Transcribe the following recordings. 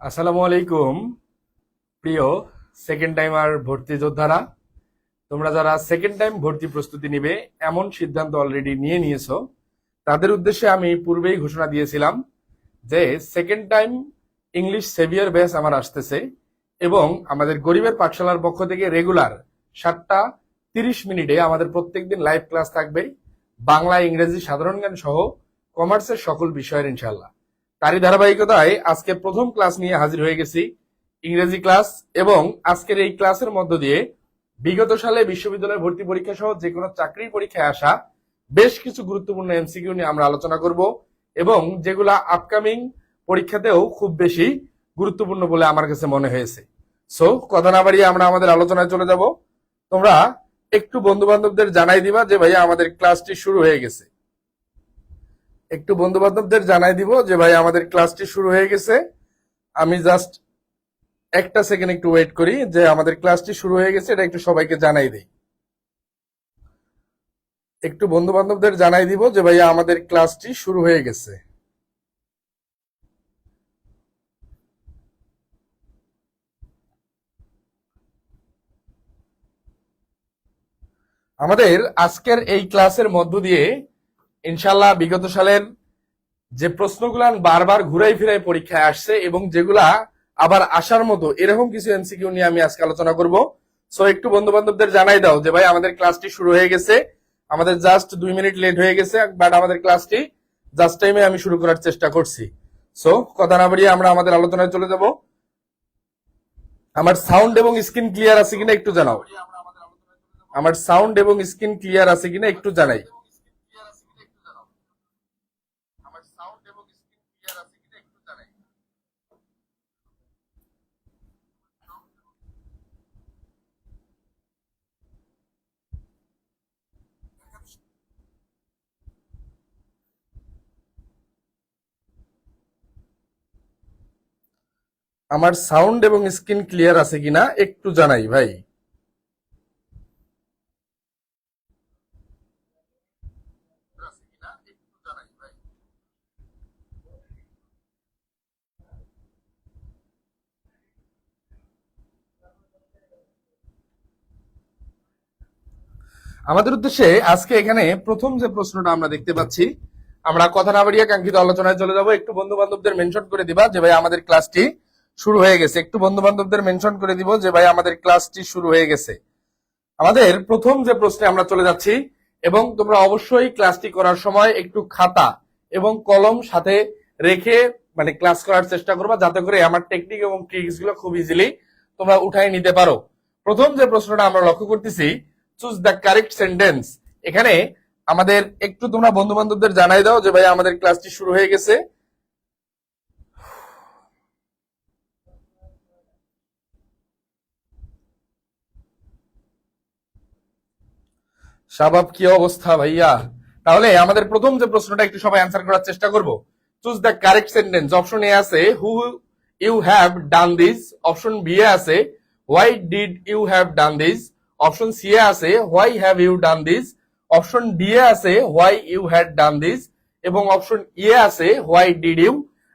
আসসালামু আলাইকুম। প্রিয় সেকেন্ড টাইমার ভর্তি যোদ্ধারা, তোমরা যারা সেকেন্ড টাইম ভর্তি প্রস্তুতি নিবে এমন সিদ্ধান্ত অলরেডি নিয়ে নিয়েছো, তাদের উদ্দেশ্যে আমি পূর্বেই ঘোষণা দিয়েছিলাম যে second time English saviour batch আমার আসতেছে এবং আমাদের গরিবের পাঠশালার পক্ষ থেকে রেগুলার 7টা 30 মিনিটে আমাদের প্রত্যেকদিন লাইভ ক্লাস থাকবে, বাংলা, ইংরেজি, সাধারণ জ্ঞান সহ কমার্সের সকল বিষয়ের ইনশাল্লাহ। তারই ধারাবাহিকতায় আজকে প্রথম ক্লাস নিয়ে হাজির হয়ে গেছি, ইংরেজি ক্লাস। এবং আজকের এই ক্লাসের মধ্য দিয়ে বিগত সালে বিশ্ববিদ্যালয় ভর্তি পরীক্ষা সহ যে কোনো চাকরির পরীক্ষায় আসা বেশ কিছু গুরুত্বপূর্ণ এমসিকিউ নিয়ে আমরা আলোচনা করব এবং যেগুলা আপকামিং পরীক্ষাতেও খুব বেশি গুরুত্বপূর্ণ বলে আমার কাছে মনে হয়েছে। সো কথা না বাড়িয়ে আমরা আমাদের আলোচনায় চলে যাব। তোমরা একটু বন্ধু বান্ধবদের জানাই দিবা যে ভাইয়া আমাদের ক্লাসটি শুরু হয়ে গেছে। একটু বন্ধু বান্ধবদের জানাই দিব যে ভাই আমাদের ক্লাসটি শুরু হয়ে গেছে। আমি জাস্ট একটা সেকেন্ড একটু ওয়েট করি যে আমাদের ক্লাসটি শুরু হয়ে গেছে, এটা একটু সবাইকে জানাই দিই। একটু বন্ধু বান্ধবদের জানাই দিব যে ভাইয়া আমাদের ক্লাসটি শুরু হয়ে গেছে। আমাদের আজকের এই ক্লাসের মধ্য দিয়ে ইনশাল্লাহ বিগত সালের যে প্রশ্নগুলান বারবার ঘুরাই ফিরাই পরীক্ষায় আসছে এবং যেগুলা আবার আসার মতো এরকম কিছু এমসিকিউ নিয়ে আমি আজকে আলোচনা করব। সো একটু বন্ধু বান্ধবদের জানাই দাও যে ভাই আমাদের ক্লাসটি শুরু হয়ে গেছে। আমাদের জাস্ট 2 মিনিট লেট হয়ে গেছে, বাট আমাদের ক্লাসটি জাস্ট টাইমে আমি শুরু করার চেষ্টা করছি। সো কথা না বাড়িয়ে আমরা আমাদের আলোচনায় চলে যাব। আমার সাউন্ড এবং স্ক্রিন ক্লিয়ার আছে কিনা একটু জানাও। আমার সাউন্ড এবং স্ক্রিন ক্লিয়ার আছে কিনা একটু জানাই। আমার সাউন্ড এবং স্ক্রিন ক্লিয়ার আছে কিনা একটু জানাই ভাই। আমাদের উদ্দেশ্যে আজকে এখানে প্রথম যে প্রশ্নটা আমরা দেখতে পাচ্ছি, আমরা কথা না বাড়িয়ে কাঙ্ক্ষিত আলোচনায় চলে যাব। একটু বন্ধু বান্ধবদের মেনশন করে দিবা যে ভাই আমাদের ক্লাসটি শুরু হয়ে গেছে। একটু বন্ধু বান্ধবদের মেনশন করে দিব যে ভাই আমাদের ক্লাসটি শুরু হয়ে গেছে। আমাদের প্রথম যে প্রশ্নে আমরা চলে যাচ্ছি, এবং তোমরা অবশ্যই ক্লাসটি করার সময় একটু খাতা এবং কলম সাথে রেখে মানে ক্লাস করার চেষ্টা করবা, যাতে করে আমার টেকনিক এবং ট্রিক্স গুলো খুব ইজিলি তোমরা উঠাই নিতে পারো। প্রথম যে প্রশ্নটা আমরা লক্ষ্য করতেছি, চুজ দ্য কারেক্ট সেন্টেন্স। এখানে আমাদের একটু তোমরা বন্ধু বান্ধবদের জানাই দাও যে ভাই আমাদের ক্লাসটি শুরু হয়ে গেছে। শাবাব, কি অবস্থা ভাইয়া? তাহলে আমাদের প্রথম যে প্রশ্নটা একটু সবাই অ্যান্সার করার চেষ্টা করব। Choose the correct sentence. Option A আছে who you have done this. Option B এ আছে why did you have done this. Option C এ আছে why have you done this. Option D এ আছে why you had done this এবং option E এ আছে why did you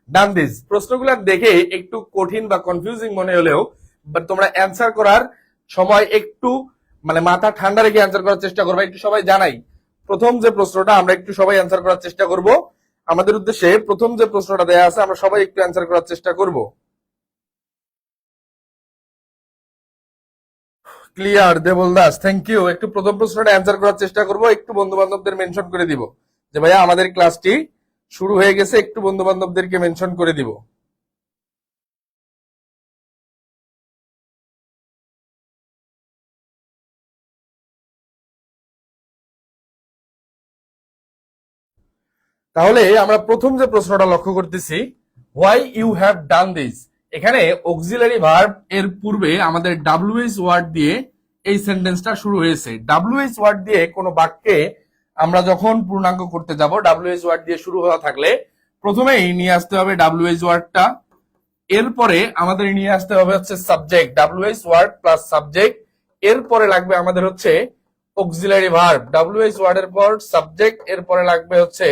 done this. প্রশ্নগুলো দেখে একটু কঠিন বা কনফিউজিং মনে হলেও বাট তোমরা অ্যান্সার করার সময় একটু মানে মাথা ঠান্ডা রেখে অ্যান্সার করার চেষ্টা করবো। একটু সবাই জানাই প্রথম যে প্রশ্নটা আমরা একটু সবাই অ্যান্সার করার চেষ্টা করব। আমাদের উদ্দেশ্যে প্রথম যে প্রশ্নটা দেয়া আছে আমরা সবাই একটু অ্যান্সার করার চেষ্টা করব। Clear Debal Das, thank you. একটু প্রথম প্রশ্নটা অ্যান্সার করার চেষ্টা করব। একটু বন্ধু বান্ধবদের মেনশন করে দিব যে ভাইয়া আমাদের ক্লাসটি শুরু হয়ে গেছে। একটু বন্ধু বান্ধবদেরকে মেনশন করে দিব। তাহলে আমরা প্রথম যে প্রশ্নটা লক্ষ্য করতেছি, why you have done this. এখানে অক্সিলারি ভার্ব এর পূর্বে আমাদের ডাব্লিউএইচ ওয়ার্ড দিয়ে এই সেন্টেন্সটা শুরু হয়েছে। ডাব্লিউএইচ ওয়ার্ড দিয়ে কোনো বাক্যে আমরা যখন পূর্ণাঙ্গ করতে যাব, ডাব্লিউএইচ ওয়ার্ড দিয়ে শুরু হওয়া থাকলে প্রথমেই নিয়ে আসতে হবে ডাব্লিউএইচ ওয়ার্ডটা। এরপরে আমাদের নিয়ে আসতে হবে হচ্ছে subject, WH word plus subject. এরপরে লাগবে আমাদের হচ্ছে অক্সিলারি ভার্ব, ডাব্লিউএইচ ওয়ার্ডের পর সাবজেক্ট, এরপরে লাগবে হচ্ছে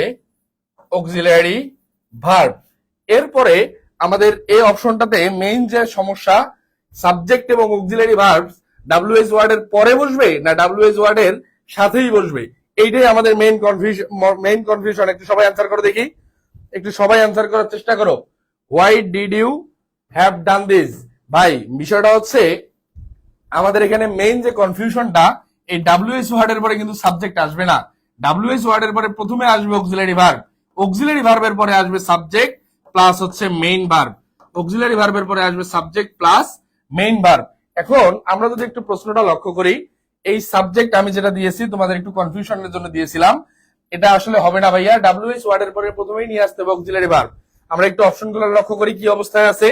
অক্সিলারি ভার্ব। এরপরে আমাদের এই অপশনটাতে মেইন যে সমস্যা, সাবজেক্ট এবং অক্সিলারি ভার্বস ডাব্লিউএস ওয়ার্ডের পরে বসবে না ডাব্লিউএস ওয়ার্ডের সাথেই বসবে, এইটাই আমাদের মেইন কনফিউশন। একটু সবাই অ্যান্সার করো দেখি, একটু সবাই অ্যান্সার করার চেষ্টা করো। Why did you have done this? ভাই বিষয়টা হচ্ছে আমাদের এখানে মেইন যে কনফিউশনটা, এই ডাব্লিউএস ওয়ার্ডের পরে কিন্তু সাবজেক্ট আসবে না। ডাব্লিউএস ওয়ার্ডের পরে প্রথমে আসবে অক্সিলারি ভার্ব, অক্সিলারি ভার্বের পরে আসবে সাবজেক্ট প্লাস হচ্ছে মেইন ভার্ব, অক্সিলারি ভার্বের পরে আসবে সাবজেক্ট প্লাস মেইন ভার্ব। এখন আমরা যদি একটু প্রশ্নটা লক্ষ্য করি, এই সাবজেক্ট আমি যেটা দিয়েছি তোমাদের একটু কনফিউশনের জন্য দিয়েছিলাম, এটা আসলে হবে না ভাইয়া, ডাব্লিউএস ওয়ার্ডের পরে প্রথমেই নিয়ে আসতে হবে অক্সিলারি ভার্ব। আমরা একটু অপশনগুলো লক্ষ্য করি কি অবস্থায় আছে।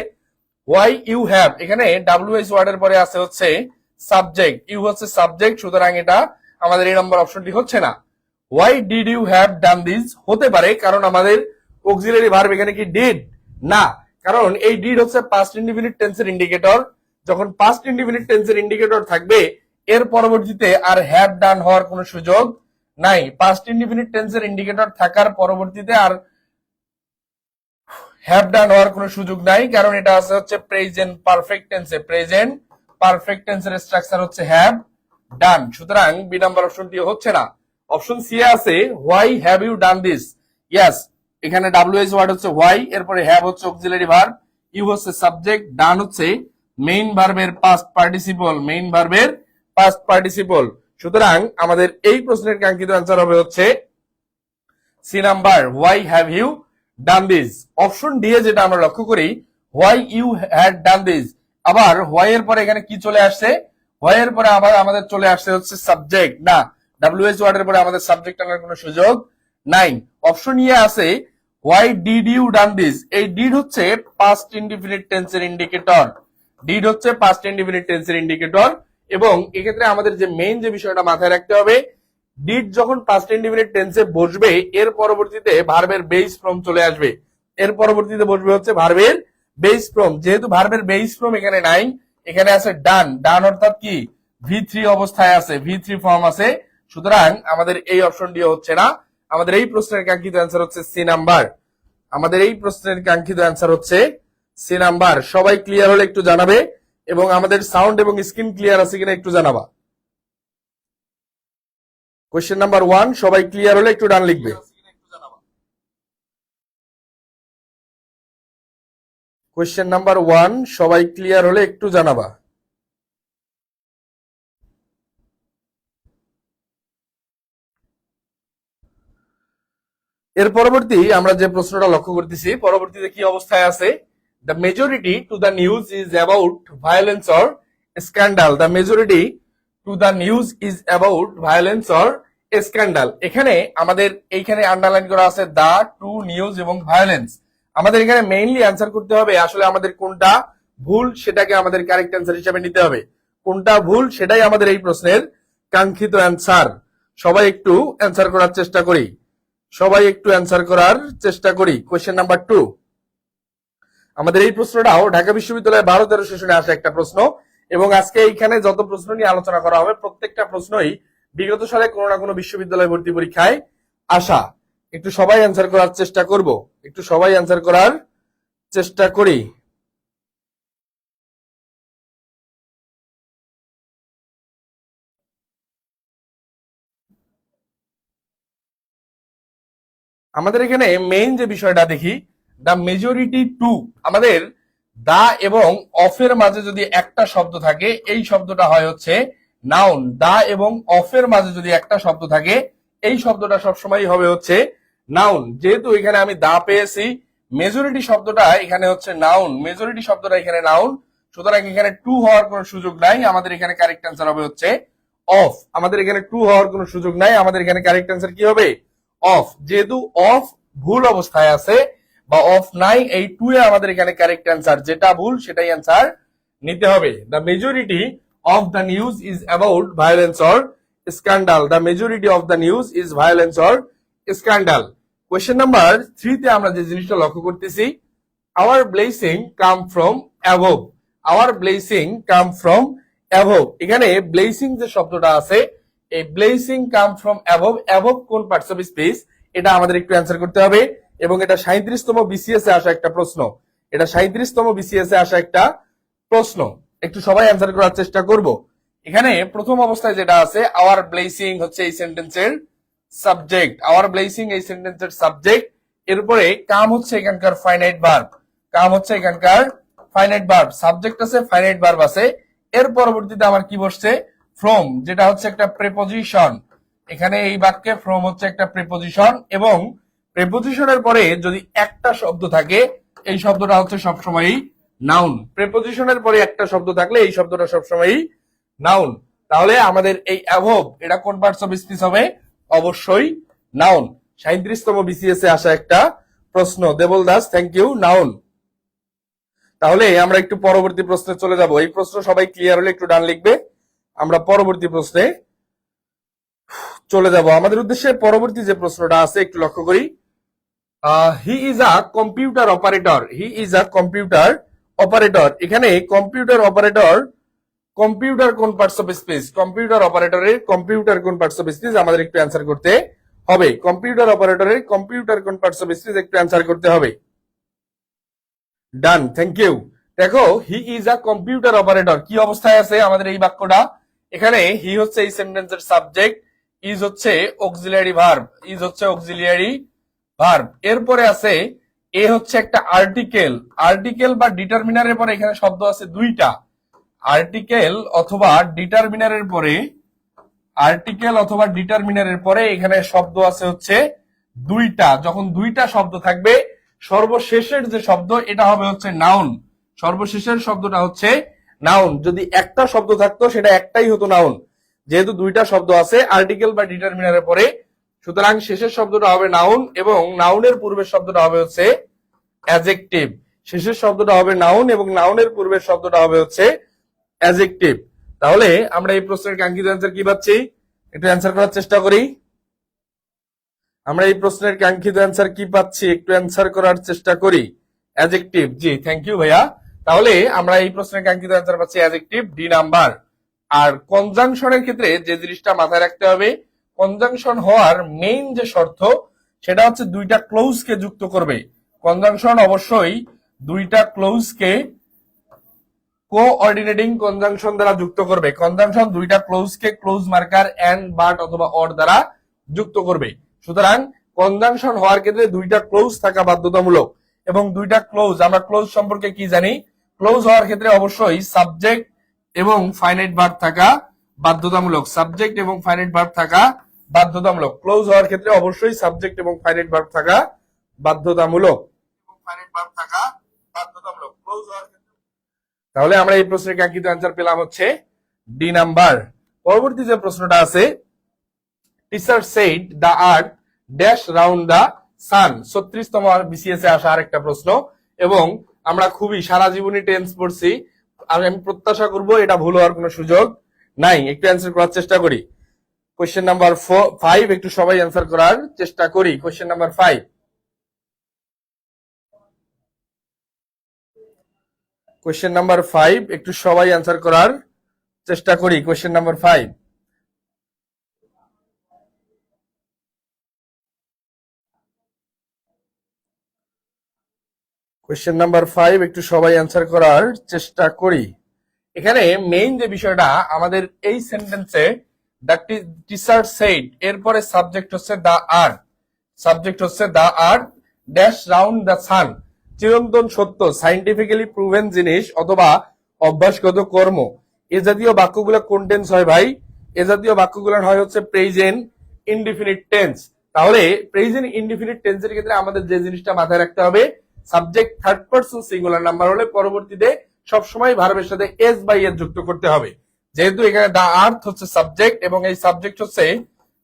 ওয়াই ইউ হ্যাভ, এখানে ডাব্লিউএস ওয়ার্ডের পরে আছে হচ্ছে সাবজেক্ট, ইউ হচ্ছে সাবজেক্ট, সুতরাং এটা আমাদের এই নম্বর অপশনটি হচ্ছে না। Why did you have done this হতে পারে, কারণ আমাদের অক্সিলারি ভার্ব এখানে কি ডিড না, কারণ এই ডিড হচ্ছে পাস্ট ইনডিফিনিট টেন্সের ইন্ডিকেটর। যখন পাস্ট ইনডিফিনিট টেন্সের ইন্ডিকেটর থাকবে এর পরবর্তীতে আর হ্যাভ ডান হওয়ার কোনো সুযোগ নাই। পাস্ট ইনডিফিনিট টেন্সের ইন্ডিকেটর থাকার পরবর্তীতে আর হ্যাভ ডান হওয়ার কোনো সুযোগ নাই, কারণ এটা আছে হচ্ছে প্রেজেন্ট পারফেক্ট টেন্সে, প্রেজেন্ট পারফেক্ট টেন্সের স্ট্রাকচার হচ্ছে হ্যাভ ডান, সুতরাং বি নাম্বার অপশনটি হচ্ছে না। অপশন সি আছে why have you done this, yes, এখানে ডাব্লিউএস ওয়ার্ড হচ্ছে হোয়াই, এরপরে হ্যাভ হচ্ছে অক্সিলারি ভার্ব, ইউ হচ্ছে সাবজেক্ট, ডান হচ্ছে মেইন ভার্বের পাস্ট পার্টিসিপল, মেইন ভার্বের পাস্ট পার্টিসিপল। সুতরাং আমাদের এই প্রশ্নের কাঙ্ক্ষিত অ্যান্সার হবে হচ্ছে C number, why have you done this. Option D এ যেটা আমরা লক্ষ্য করি, why you had done this, আবার হোয়াই এর পরে এখানে কি চলে আসছে, হোয়াই এর পরে আবার আমাদের চলে আসছে হচ্ছে সাবজেক্ট, না ডাব্লিউএস ওয়ার্ডের পরে আমাদের সাবজেক্ট আনার কোনো সুযোগ নাই। অপশন ই আছে why did you done this, এই ডিড হচ্ছে পাস্ট ইনডিফিনিট টেন্সের ইন্ডিকেটর, ডিড হচ্ছে পাস্ট ইনডিফিনিট টেন্সের ইন্ডিকেটর, এবং এক্ষেত্রে আমাদের যে মেইন যে বিষয়টা মাথায় রাখতে হবে, ডিড যখন পাস্ট ইনডিফিনিট টেন্সে বসবে এর পরবর্তীতে ভার্বের বেস ফর্ম চলে আসবে, এর পরবর্তীতে বসবে হচ্ছে ভার্বের বেস ফর্ম। যেহেতু ভার্বের বেস ফর্ম এখানে নাই, এখানে আছে ডান, ডান অর্থাৎ কি V3 অবস্থায় আছে, V3 ফর্ম আছে, সুতরাং আমাদের এই অপশনটি হচ্ছে না। আমাদের এই প্রশ্নের কাঙ্ক্ষিত অ্যান্সার হচ্ছে সি নাম্বার, আমাদের এই প্রশ্নের কাঙ্ক্ষিত অ্যান্সার হচ্ছে সি নাম্বার। সবাই ক্লিয়ার হলে একটু জানাবে, এবং আমাদের সাউন্ড এবং স্ক্রিন ক্লিয়ার আছে কিনা একটু জানাবা। কোয়েশ্চেন নাম্বার 1 সবাই ক্লিয়ার হলে একটু ডান লিখবে। কোয়েশ্চেন নাম্বার 1 সবাই ক্লিয়ার হলে একটু জানাবা। এর পরবর্তী আমরা যে প্রশ্নটা লক্ষ্য করতেছি, পরবর্তীতে কি অবস্থায় আছে, the majority to the news is about violence or scandal, the majority to the news is about violence or scandal. এখানে আমাদের এইখানে আন্ডারলাইন করা আছে দা, টু, নিউজ এবং ভায়োলেন্স। আমাদের এখানে মেইনলি অ্যান্সার করতে হবে আসলে আমাদের কোনটা ভুল সেটাকে আমাদের কারেক্ট অ্যান্সার হিসেবে নিতে হবে, কোনটা ভুল সেটাই আমাদের এই প্রশ্নের কাঙ্ক্ষিত অ্যান্সার। সবাই একটু অ্যান্সার করার চেষ্টা করি, সবাই একটু অ্যান্সার করার চেষ্টা করি। কোয়েশ্চেন নাম্বার 2, আমাদের এই প্রশ্নটাও ঢাকা বিশ্ববিদ্যালয়ে 12-13 সেশনে আসা একটা প্রশ্ন, এবং আজকে এইখানে যত প্রশ্ন নিয়ে আলোচনা করা হবে প্রত্যেকটা প্রশ্নই বিগত সালে কোনো না কোনো বিশ্ববিদ্যালয় ভর্তি পরীক্ষায় আসা। একটু সবাই অ্যান্সার করার চেষ্টা করব, একটু সবাই অ্যান্সার করার চেষ্টা করি। আমাদের এখানে মেইন যে বিষয়টা দেখি, দ্য মেজরিটি টু, আমাদের দা এবং অফের মাঝে যদি একটা শব্দ থাকে এই শব্দটা হয় হচ্ছে নাউন, দা এবং অফের মাঝে যদি একটা শব্দ থাকে এই শব্দটা সবসময় হবে হচ্ছে নাউন। যেহেতু এখানে আমি দা পেয়েছি, মেজরিটি শব্দটা এখানে হচ্ছে নাউন, মেজরিটি শব্দটা এখানে নাউন, সুতরাং এখানে টু হওয়ার কোনো সুযোগ নাই। আমাদের এখানে কারেক্ট অ্যান্সার হবে হচ্ছে অফ, আমাদের এখানে টু হওয়ার কোনো সুযোগ নাই, আমাদের এখানে কারেক্ট অ্যান্সার কি হবে অফ। যেহেতু অফ ভুল অবস্থায় আছে বা অফ নাই, এই টু এ আমাদের এখানে কারেক্ট অ্যান্সার, যেটা ভুল সেটাই অ্যান্সার নিতে হবে। The majority of the news is about violence or scandal, the majority of the news is violence or scandal. Question number 3 তে আমরা যে জিনিসটা লক্ষ্য করতেছি, our blessing come from above, our blessing come from above. এখানে blessing যে শব্দটা আছে, এই blessing come from above, above কোন পার্টস অফ স্পিচ এটা আমাদের একটু অ্যান্সার করতে হবে, এবং এটা 37তম বিসিএস এ আসা একটা প্রশ্ন। এটা 37তম বিসিএস এ আসা একটা প্রশ্ন। একটু সবাই অ্যান্সার করার চেষ্টা করব। এখানে প্রথম অবস্থায় যেটা আছে, আওয়ার ব্লেসিং হচ্ছে এই সেন্টেন্সের সাবজেক্ট, আওয়ার ব্লেসিং এই সেন্টেন্সের সাবজেক্ট। এরপরে কাম হচ্ছে এখানকার ফাইনাইট ভার্ব, কাম হচ্ছে এখানকার ফাইনাইট ভার্ব, সাবজেক্ট আছে, ফাইনাইট ভার্ব আছে। এর পরবর্তীতে আমার কি বসছে, ফ্রম, যেটা হচ্ছে একটা প্রিপজিশন। এখানে এই বাক্যে ফ্রম হচ্ছে একটা প্রিপজিশন, এবং প্রিপজিশনের পরে যদি একটা শব্দ থাকে, এই শব্দটা হচ্ছে সবসময়ই নাউন। প্রিপজিশনের পরে একটা শব্দ থাকলে এই শব্দটা সবসময়ই নাউন। তাহলে আমাদের এই অ্যাভব এটা কোন পার্টস অফ স্পিচ হবে, অবশ্যই নাউন। 37তম বিসিএস এ আসা একটা প্রশ্ন। Debal Das, thank you, noun. তাহলে আমরা একটু পরবর্তী প্রশ্নে চলে যাব। এই প্রশ্ন সবাই ক্লিয়ার হলে একটু ডান লিখবে। আমরা পরবর্তী প্রশ্নে চলে যাব। আমাদের উদ্দেশ্যে পরবর্তী যে প্রশ্নটা আছে একটু লক্ষ্য করি। He is a computer operator, he is a computer operator. এখানে কম্পিউটার অপারেটর, কম্পিউটার কোন পার্টস অফ স্পিচ, কম্পিউটার অপারেটরের কম্পিউটার কোন পার্টস অফ স্পিচ আমাদের একটু অ্যান্সার করতে হবে। কম্পিউটার অপারেটরের কম্পিউটার কোন পার্টস অফ স্পিচ একটু অ্যান্সার করতে হবে। ডান, থ্যাংক ইউ। দেখো, he is a computer operator কি অবস্থায় আছে আমাদের এই বাক্যটা। এখানে হি হচ্ছে এই সেন্টেন্সের সাবজেক্ট, ইজ হচ্ছে অক্সিলিয়ারি ভার্ব, ইজ হচ্ছে অক্সিলিয়ারি ভার্ব। এরপরে আছে এ হচ্ছে একটা আর্টিকেল, আর্টিকেল বা ডিটারমিনারের পরে এখানে শব্দ আছে দুইটা। আর্টিকেল অথবা ডিটারমিনারের পরে, আর্টিকেল অথবা ডিটারমিনারের পরে এখানে শব্দ আছে হচ্ছে দুইটা। যখন দুইটা শব্দ থাকবে, সর্বশেষের যে শব্দ এটা হবে হচ্ছে নাউন, সর্বশেষের শব্দটা হচ্ছে নাউন। যদি একটা শব্দ থাকতো সেটা একটাই হতো নাউন। যেহেতু দুইটা শব্দ আছে আর্টিকেল বা ডিটারমিনারের পরে, সুতরাং শেষের শব্দটা হবে নাউন, এবং নাউনের পূর্বের শব্দটা হবে হচ্ছে অ্যাডজেক্টিভ। শেষের শব্দটা হবে নাউন এবং নাউনের পূর্বের শব্দটা হবে হচ্ছে অ্যাডজেক্টিভ। তাহলে আমরা এই প্রশ্নের কাঙ্ক্ষিত অ্যান্সার কি পাচ্ছি, একটু অ্যান্সার করার চেষ্টা করি। আমরা এই প্রশ্নের কাঙ্ক্ষিত অ্যান্সার কি পাচ্ছি, একটু অ্যান্সার করার চেষ্টা করি। অ্যাডজেক্টিভ, জি, থ্যাংক ইউ ভাইয়া। তাহলে আমরা এই প্রশ্নের কাঙ্ক্ষিত অ্যান্সার পাচ্ছি অ্যাডজেক্টিভ, ডি নাম্বার। আর কনজাংশনের ক্ষেত্রে যে জিনিসটা মাথায় রাখতে হবে, কনজাংশন হওয়ার মেইন যে শর্ত সেটা হচ্ছে দুইটা ক্লোজকে যুক্ত করবে। কনজাংশন অবশ্যই দুইটা ক্লোজকে কোঅর্ডিনেটিং কনজাংশন দ্বারা যুক্ত করবে। কনজাংশন দুইটা ক্লোজকে ক্লোজ মার্কার এন্ড, বাট অথবা অর দ্বারা যুক্ত করবে। সুতরাং কনজাংশন হওয়ার ক্ষেত্রে দুইটা ক্লোজ থাকা বাধ্যতামূলক। এবং দুইটা ক্লোজ, আমরা ক্লোজ সম্পর্কে কি জানি, ক্লোজ হওয়ার ক্ষেত্রে অবশ্যই সাবজেক্ট এবং ফাইনাইট ভার্ব থাকা বাধ্যতামূলক, সাবজেক্ট এবং ফাইনাইট ভার্ব থাকা বাধ্যতামূলক। ক্লোজ হওয়ার ক্ষেত্রে অবশ্যই সাবজেক্ট এবং ফাইনাইট ভার্ব থাকা বাধ্যতামূলক, ফাইনাইট ভার্ব থাকা বাধ্যতামূলক ক্লোজ হওয়ার ক্ষেত্রে। তাহলে আমরা এই প্রশ্নের কাঙ্ক্ষিত অ্যান্সার পেলাম হচ্ছে ডি নাম্বার। পরবর্তী যে প্রশ্নটা আছে, teacher said the earth dash round the sun, 36তম বিসিএস এ আসা আরেকটা প্রশ্ন। এবং আমরা খুবই সারা জীবনী টেন্স পড়ছি, আর আমি প্রত্যাশা করব এটা ভুল হওয়ার কোনো সুযোগ নাই। একটু অ্যান্সার করার চেষ্টা করি। কোয়েশ্চেন নাম্বার 5, একটু সবাই অ্যান্সার করার চেষ্টা করি। কোয়েশ্চেন নাম্বার 5, কোয়েশ্চেন নাম্বার 5, একটু সবাই অ্যান্সার করার চেষ্টা করি। কোয়েশ্চেন নাম্বার 5, কোয়েশ্চেন নাম্বার 5, একটু সবাই অ্যান্সার করার চেষ্টা করি। এখানে মেইন যে বিষয়টা আমাদের এই সেন্টেন্সে, দ্য টিচার সেড, এরপরে সাবজেক্ট হচ্ছে দ্য আর্থ, সাবজেক্ট হচ্ছে the earth dash round the সান, চিরন্তন সত্য, সাইন্টিফিক্যালি প্রুভেন জিনিস অথবা অভ্যাসগত কর্ম। এ জাতীয় বাক্যগুলো কোন টেন্স হয় ভাই, এ জাতীয় বাক্যগুলো হয় হচ্ছে প্রেজেন্ট ইনডিফিনিট টেন্স। তাহলে প্রেজেন্ট ইনডিফিনিট টেন্সের ক্ষেত্রে আমাদের যে জিনিসটা মাথায় রাখতে হবে, subject third person singular number হলে পরবর্তীতে সবসময় ভার্বের সাথে এস বাই এস যুক্ত করতে হবে। যেহেতু এখানে দা আর্থ হচ্ছে সাবজেক্ট এবং এই সাবজেক্ট হচ্ছে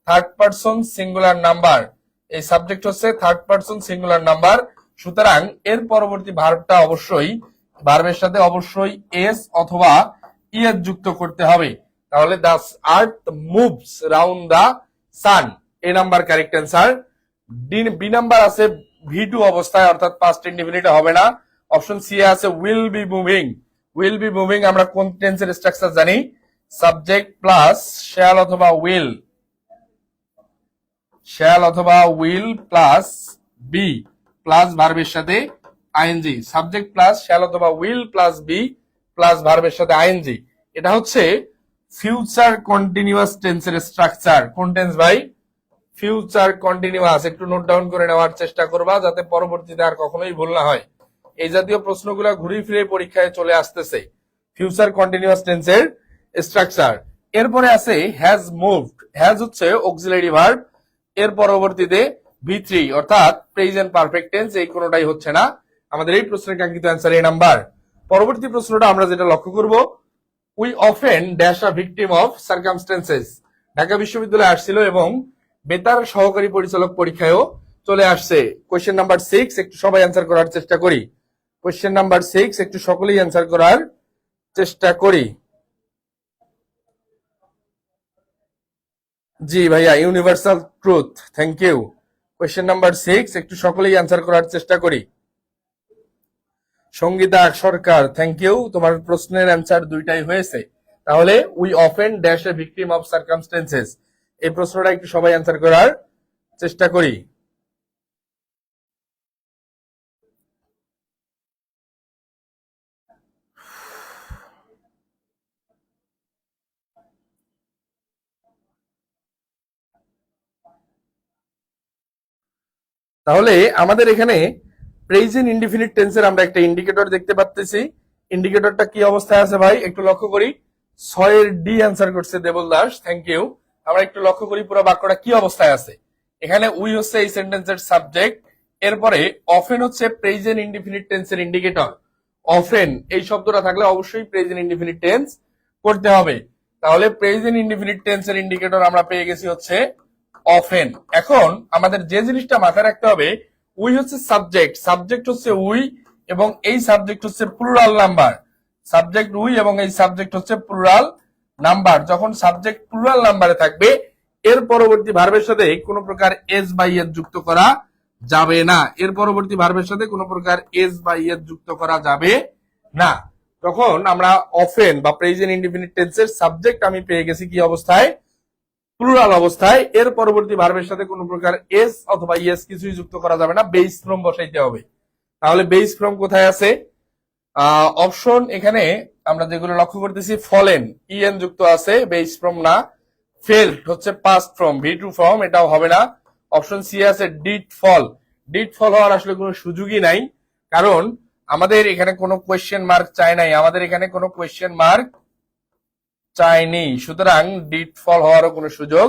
থার্ড পারসন সিঙ্গুলার নাম্বার, এই সাবজেক্ট হচ্ছে থার্ড পারসন সিঙ্গুলার নাম্বার, সুতরাং এর পরবর্তী ভার্বটা অবশ্যই ভার্বের সাথে অবশ্যই এস অথবা ইএস যুক্ত করতে হবে। তাহলে the earth moves round the sun, A number correct answer. B number আছে V2 অবস্থায়, অর্থাৎ পাস্ট ইনডিফিনিট হবে না। অপশন সি আছে will be moving, will be moving আমরা কোন টেন্সের স্ট্রাকচার জানি, সাবজেক্ট প্লাস শ্যাল অথবা উইল, শ্যাল অথবা উইল প্লাস বি প্লাস ভার্বের সাথে আইএনজি, সাবজেক্ট প্লাস শ্যাল অথবা উইল প্লাস বি প্লাস ভার্বের সাথে আইএনজি। এটা হচ্ছে ফিউচার কন্টিনিউয়াস টেন্সের স্ট্রাকচার। কোন টেন্স ভাই? Future continuous. একটু নোট ডাউন করে নেওয়ার চেষ্টা করবা যাতে পরবর্তীতে আর কখনোই ভুল না হয়। এই জাতীয় প্রশ্নগুলো ঘুরে ফিরে পরীক্ষায় চলে আসতেছে। ফিউচার কন্টিনিউয়াস টেন্সের স্ট্রাকচার। এরপরে আছে হ্যাজ মুভড। হ্যাজ হচ্ছে অক্সিলারি ভার্ব, এর পরবর্তীতে ভি3 অর্থাৎ প্রেজেন্ট পারফেক্ট টেন্স, এই কোনোটাই হচ্ছে না। আমাদের এই প্রশ্নের কাঙ্ক্ষিত অ্যান্সার এ নাম্বার। পরবর্তী প্রশ্নটা আমরা যেটা লক্ষ্য করব, we often dash a victim of circumstances. Dhaka বিশ্ববিদ্যালয়ে আসছিল এবং বেতার সহকারী পরিচালক পরীক্ষায়ও চলে আসছে। কোয়েশ্চেন নাম্বার 6 একটু সবাই অ্যান্সার করার চেষ্টা করি। কোয়েশ্চেন নাম্বার 6 একটু সকলেই অ্যান্সার করার চেষ্টা করি। জি ভাইয়া, universal truth, thank you. Question number 6 একটু সকলেই অ্যান্সার করার চেষ্টা করি। সঙ্গীতা সরকার, থ্যাংক ইউ, তোমার প্রশ্নের অ্যান্সার দুইটাই হয়েছে। তাহলে we often dash a victim of circumstances, এই প্রশ্নটা একটু সবাই অ্যান্সার করার চেষ্টা করি। তাহলে আমাদের এখানে প্রেজেন্ট ইনডিফিনিট টেন্সের আমরা একটা ইন্ডিকেটর দেখতে পাচ্ছি। ইন্ডিকেটরটা কি অবস্থায় আছে ভাই একটু লক্ষ্য করি। 6 এর ডি অ্যান্সার করছে দেবল দাস, থ্যাংক ইউ। আমরা একটু লক্ষ্য করি পুরো বাক্যটা কি অবস্থায় আছে। এখানে উই হচ্ছে এই সেন্টেন্সের সাবজেক্ট, এরপরে অফেন হচ্ছে প্রেজেন্ট ইনডিফিনিট টেন্সের ইন্ডিকেটর। অফেন এই শব্দটা থাকলে অবশ্যই প্রেজেন্ট ইনডিফিনিট টেন্স করতে হবে। তাহলে প্রেজেন্ট ইনডিফিনিট টেন্সের ইন্ডিকেটর আমরা পেয়ে গেছি হচ্ছে অফেন। এখন আমাদের যে জিনিসটা মাথায় রাখতে হবে, উই হচ্ছে সাবজেক্ট, সাবজেক্ট হচ্ছে উই এবং এই সাবজেক্ট হচ্ছে প্লুরাল নাম্বার। সাবজেক্ট উই এবং এই সাবজেক্ট হচ্ছে প্লুরাল নাম্বার। যখন সাবজেক্ট প্লুরাল নাম্বারে থাকবে এর পরবর্তী ভার্বের সাথে কোনো প্রকার এস বা ইয়েস যুক্ত করা যাবে না। এর পরবর্তী ভার্বের সাথে কোনো প্রকার এস বা ইয়েস যুক্ত করা যাবে না। তখন আমরা অফেন বা প্রেজেন্ট ইনডিফিনিট টেন্সের সাবজেক্ট আমি পেয়ে গেছি কি অবস্থায়? প্লুরাল অবস্থায়। এর পরবর্তী ভার্বের সাথে কোনো প্রকার এস অথবা ইয়েস কিছুই যুক্ত করা যাবে না, বেস ফ্রম বসাইতে হবে। তাহলে বেস ফ্রম কোথায় আছে? অপশন এখানে আমরা যেগুলো লক্ষ্য করতেছি, ফলেন ইএন যুক্ত আছে, বেস ফ্রম না। ফেল্ট হচ্ছে past from, V two form, এটাও হবে না। অপশন সি আছে ডিড ফল। ডিড ফল হওয়ার আসলে কোনো সুযোগই নাই, কারণ আমাদের এখানে কোনো কোয়েশ্চেন মার্ক চাই নাই, আমাদের এখানে কোনো কোয়েশ্চেন মার্ক চাইনি, সুতরাং ডিড ফল হওয়ারও কোনো সুযোগ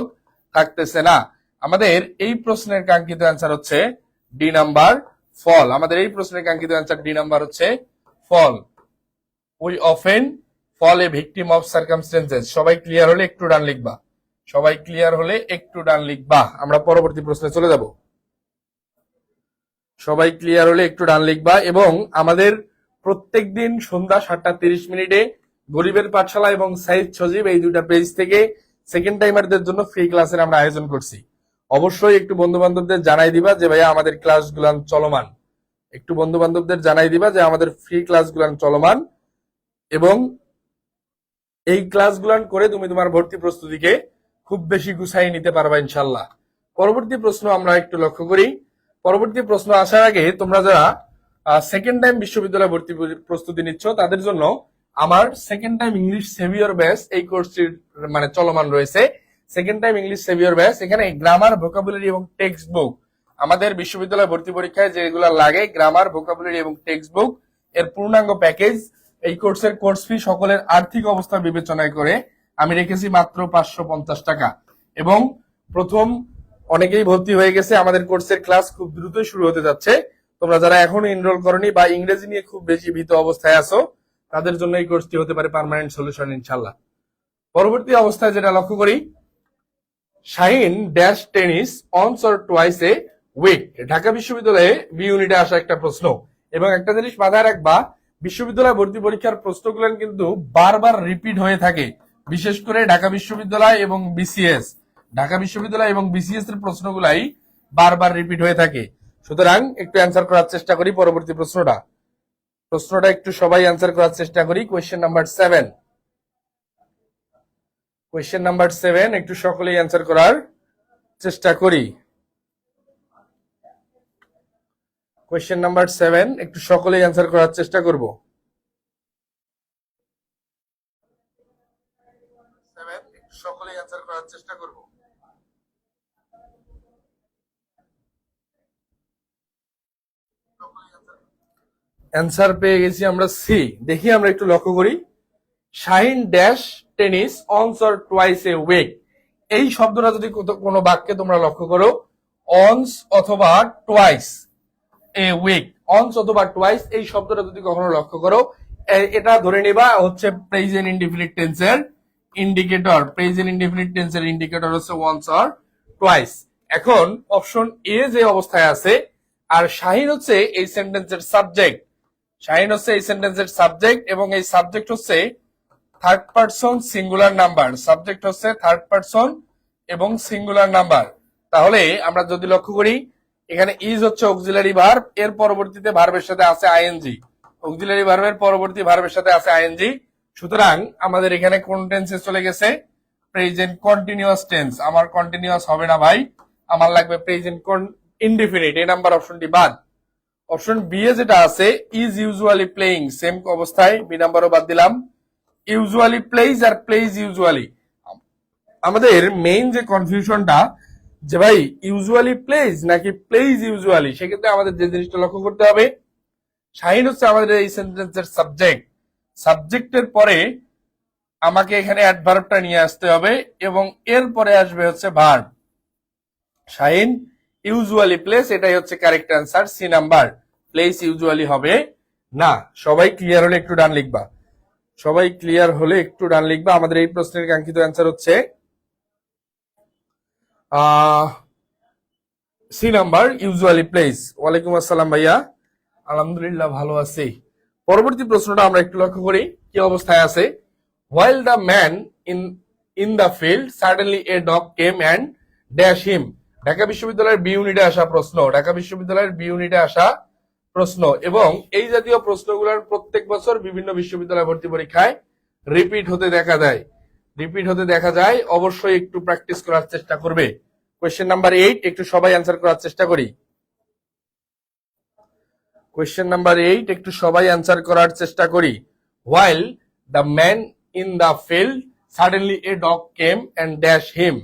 থাকতেছে না। আমাদের এই প্রশ্নের কাঙ্ক্ষিত অ্যান্সার হচ্ছে ডি নাম্বার, ফল। আমাদের এই প্রশ্নের কাঙ্ক্ষিত অ্যান্সার ডি নাম্বার হচ্ছে fall. We often fall a victim of circumstances. সবাই ক্লিয়ার হলে একটু ডান লিখবা, সবাই ক্লিয়ার হলে একটু ডান লিখবা। আমরা পরবর্তী প্রশ্নে চলে যাব। সবাই ক্লিয়ার হলে একটু ডান লিখবা। এবং আমাদের প্রত্যেকদিন সন্ধ্যা 7:30 গরিবের পাঠশালা এবং সাইদ সজীব এই দুইটা পেজ থেকে সেকেন্ড টাইমারদের জন্য ফ্রি ক্লাসের আমরা আয়োজন করছি। অবশ্যই একটু বন্ধু বান্ধবদের জানাই দিবা যে ভাইয়া আমাদের ক্লাসগুলো চলমান। একটু বন্ধু বান্ধবদের জানাই দিবা যে আমাদের ফ্রি ক্লাসগুলো চলমান, এবং এই ক্লাসগুলো করে তুমি তোমার ভর্তি প্রস্তুতিকে খুব বেশি গুছাই নিতে পারবা ইনশাল্লাহ। পরবর্তী প্রশ্ন আমরা একটু লক্ষ্য করি। পরবর্তী প্রশ্ন আসার আগে তোমরা যারা সেকেন্ড টাইম বিশ্ববিদ্যালয় ভর্তি প্রস্তুতি নিচ্ছ তাদের জন্য আমার second time English saviour batch এই কোর্সটির মানে চলমান রয়েছে। Second time English saviour batch, এখানে গ্রামার, ভোকাবুলারি এবং টেক্সট বুক, আমাদের বিশ্ববিদ্যালয় ভর্তি পরীক্ষায় যেগুলো লাগে গ্রামার, ভোকাবুলারি এবং টেক্সট বুক, এর পূর্ণাঙ্গ প্যাকেজ। এই কোর্সের কোর্স ফি সকলের আর্থিক অবস্থা বিবেচনায় করে আমি রেখেছি মাত্র 550 টাকা। এবং প্রথম অনেকেই ভর্তি হয়ে গেছে, আমাদের কোর্সের ক্লাস খুব দ্রুতই শুরু হতে যাচ্ছে। তোমরা যারা এখনো এনরোল করনি বা ইংরেজি নিয়ে খুব বেশি ভীত অবস্থায় আছো তাদের জন্য এই কোর্সটি হতে পারে পার্মানেন্ট সলিউশন ইনশাল্লাহ। পরবর্তী অবস্থায় যেটা লক্ষ্য করি, Shahin dash tennis once or twice a week. Dhaka বিশ্ববিদ্যালয়ে বি ইউনিটে আসা একটা প্রশ্ন। এবং একটা জিনিস মাথায় রাখবা, বিশ্ববিদ্যালয় ভর্তি পরীক্ষার প্রশ্নগুলো কিন্তু বারবার রিপিট হয়ে থাকে, বিশেষ করে ঢাকা বিশ্ববিদ্যালয় এবং বিসিএস। ঢাকা বিশ্ববিদ্যালয় এবং বিসিএস এর প্রশ্নগুলাই বারবার রিপিট হয়ে থাকে। সুতরাং একটু অ্যান্সার করার চেষ্টা করি পরবর্তী প্রশ্নটা একটু সবাই অ্যান্সার করার চেষ্টা করি। কোয়েশ্চেন নাম্বার 7, কোয়েশ্চেন নাম্বার 7 একটু সকলেই অ্যান্সার করার চেষ্টা করি। কোয়েশ্চেন নাম্বার 7 একটু সকলেই অ্যান্সার করার চেষ্টা করব। 7 একটু সকলেই অ্যান্সার করার চেষ্টা করব। অ্যান্সার পেয়ে গেছি আমরা সি। দেখি আমরা একটু লক্ষ্য করি। Shahin dash tennis once or twice a week, এই শব্দটা যদি কোনো বাক্যে তোমরা লক্ষ্য করো, অনস অথবা টুয়াইস এ উইক, অনস অথবা টুয়াইস এই শব্দটা যদি কখনো লক্ষ্য করো, এটা ধরে নিবা হচ্ছে প্রেজেন্ট ইনডিফিনিট টেন্সের ইন্ডিকেটর। প্রেজেন্ট ইনডিফিনিট টেন্সের ইন্ডিকেটর হচ্ছে ওয়ান্স অর টুয়াইস। এখন অপশন এ যে অবস্থায় আছে, আর শাহিন হচ্ছে এই সেন্টেন্সের সাবজেক্ট। শাহিন হচ্ছে এই সেন্টেন্সের সাবজেক্ট এবং এই সাবজেক্ট হচ্ছে third person singular number. Subject হচ্ছে থার্ড পারসন এবং সিঙ্গুলার নাম্বার। তাহলে আমরা যদি লক্ষ্য করি, এখানে ইজ হচ্ছে অক্সিলারি ভার্ব, এর পরবর্তীতে ভার্বের সাথে আছে আইএনজি। অক্সিলারি ভার্বের পরবর্তী ভার্বের সাথে আছে আইএনজি। সুতরাং আমাদের এখানে কোন টেন্সে চলে গেছে? Present continuous tense. আমার কন্টিনিউয়াস হবে না ভাই, আমার লাগবে প্রেজেন্ট ইনডিফিনিট। এই নাম্বার অপশনটি বাদ। অপশন বি এ যেটা আছে ইজ ইউজুয়ালি প্লেইং, সেম অবস্থায় বি নাম্বারও বাদ দিলাম। ইউজুয়ালি প্লেইজ আর প্লেইজ ইউজুয়ালি, আমাদের মেইন যে কনফিউশনটা যে ভাই ইউজুয়ালি প্লেইজ নাকি প্লেইজ ইউজুয়ালি, সেক্ষেত্রে আমাদের যে জিনিসটা লক্ষ্য করতে হবে, শাহিন হচ্ছে আমাদের এই সেন্টেন্সের সাবজেক্ট। সাবজেক্টের পরে আমাকে এখানে অ্যাডভার্বটা নিয়ে আসতে হবে এবং এরপরে আসবে হচ্ছে ভার্ব। শাহিন ইউজুয়ালি প্লেস, এটাই হচ্ছে correct answer, C number. Place usually হবে না। সবাই ক্লিয়ার হলে একটু ডান লিখবা। সবাই ক্লিয়ার হলে একটু ডান লিখবা। আমাদের এই প্রশ্নের কাঙ্ক্ষিত অ্যান্সার হচ্ছে সি নাম্বার, ইউজুয়ালি প্লেস। ওয়ালাইকুম আসসালাম ভাইয়া, আলহামদুলিল্লাহ ভালো আছি। পরবর্তী প্রশ্নটা আমরা একটু লক্ষ্য করি কি অবস্থায় আছে। While the man in the field suddenly a dog came and dash him, Dhaka বিশ্ববিদ্যালয়ের বি ইউনিটে আসা প্রশ্ন, ঢাকা বিশ্ববিদ্যালয়ের বি ইউনিটে আসা প্রশ্ন, এবং এই জাতীয় প্রশ্নগুলোর প্রত্যেক বছর বিভিন্ন বিশ্ববিদ্যালয় ভর্তি পরীক্ষায় রিপিট হতে দেখা যায়। অবশ্যই একটু প্র্যাকটিস করার চেষ্টা করবে। কোয়েশ্চেন নাম্বার 8 একটু সবাই অ্যান্সার করার চেষ্টা করি। কোয়েশ্চেন নাম্বার 8 একটু সবাই অ্যান্সার করার চেষ্টা করি। While the man in the field suddenly a dog came and dashed him.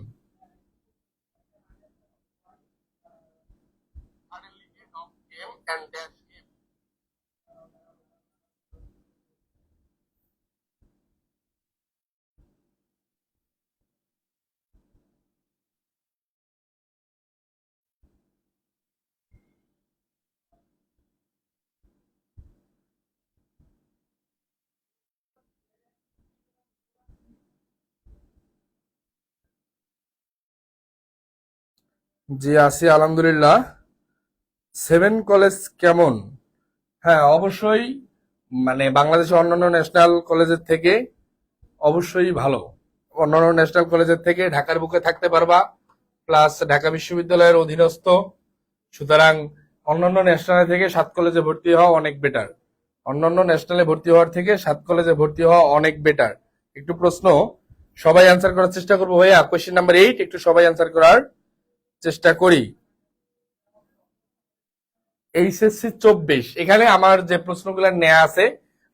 Suddenly a dog came and dashed him. জি আছি আলহামদুলিল্লাহ। 7 কলেজ কেমন? হ্যাঁ অবশ্যই, মানে বাংলাদেশের অন্যান্য ন্যাশনাল কলেজের থেকে অবশ্যই ভালো। অন্যান্য ন্যাশনাল কলেজের থেকে ঢাকার বুকে থাকতে পারবা, প্লাস ঢাকা বিশ্ববিদ্যালয়ের অধীনস্থ। সুতরাং অন্যান্য ন্যাশনাল থেকে 7 কলেজে ভর্তি হওয়া অনেক বেটার। অন্যান্য ন্যাশনালে ভর্তি হওয়ার থেকে 7 কলেজে ভর্তি হওয়া অনেক বেটার। একটু প্রশ্ন সবাই অ্যান্সার করার চেষ্টা করবো ভাইয়া। কোয়েশ্চেন নাম্বার 8 একটু সবাই অ্যান্সার করার চেষ্টা করি। এইচএসসি 24, এখানে আমার যে প্রশ্নগুলো নেওয়া আছে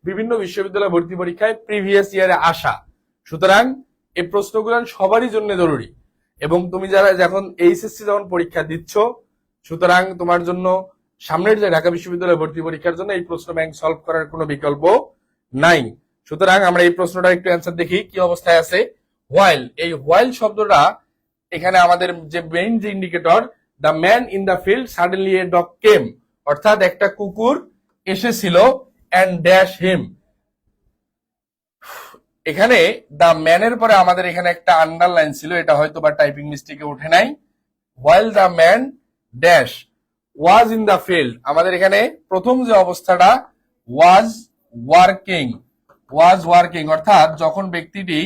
বিভিন্ন বিশ্ববিদ্যালয় ভর্তি পরীক্ষায় প্রিভিয়াস ইয়ারে আসা। সুতরাং এই প্রশ্নগুলো সবারই জন্য জরুরি, এবং তুমি যারা যখন এইচএসসি যখন পরীক্ষা দিচ্ছ, সুতরাং তোমার জন্য সামনের যে ঢাকা বিশ্ববিদ্যালয় ভর্তি পরীক্ষার জন্য এই প্রশ্ন ব্যাংক সলভ করার কোনো বিকল্প নাই। সুতরাং আমরা এই প্রশ্নটা একটু অ্যান্সার দেখি কি অবস্থায় আছে। হোয়াইল, এই হোয়াইল শব্দটা এখানে আমাদের যে মেইন যে indicator, the man in the field suddenly a dog came, অর্থাৎ একটা কুকুর এসেছিল, অ্যান্ড ড্যাশ হিম। এখানে দ্য ম্যানের পরে আমাদের এখানে একটা আন্ডারলাইন ছিল, এটা হয়তো বা টাইপিং মিস্টেকে ওঠে নাই। While the man dash was in the field, আমাদের এখানে প্রথম যে অবস্থাটা ওয়াজ ওয়ার্কিং, অর্থাৎ যখন ব্যক্তিটি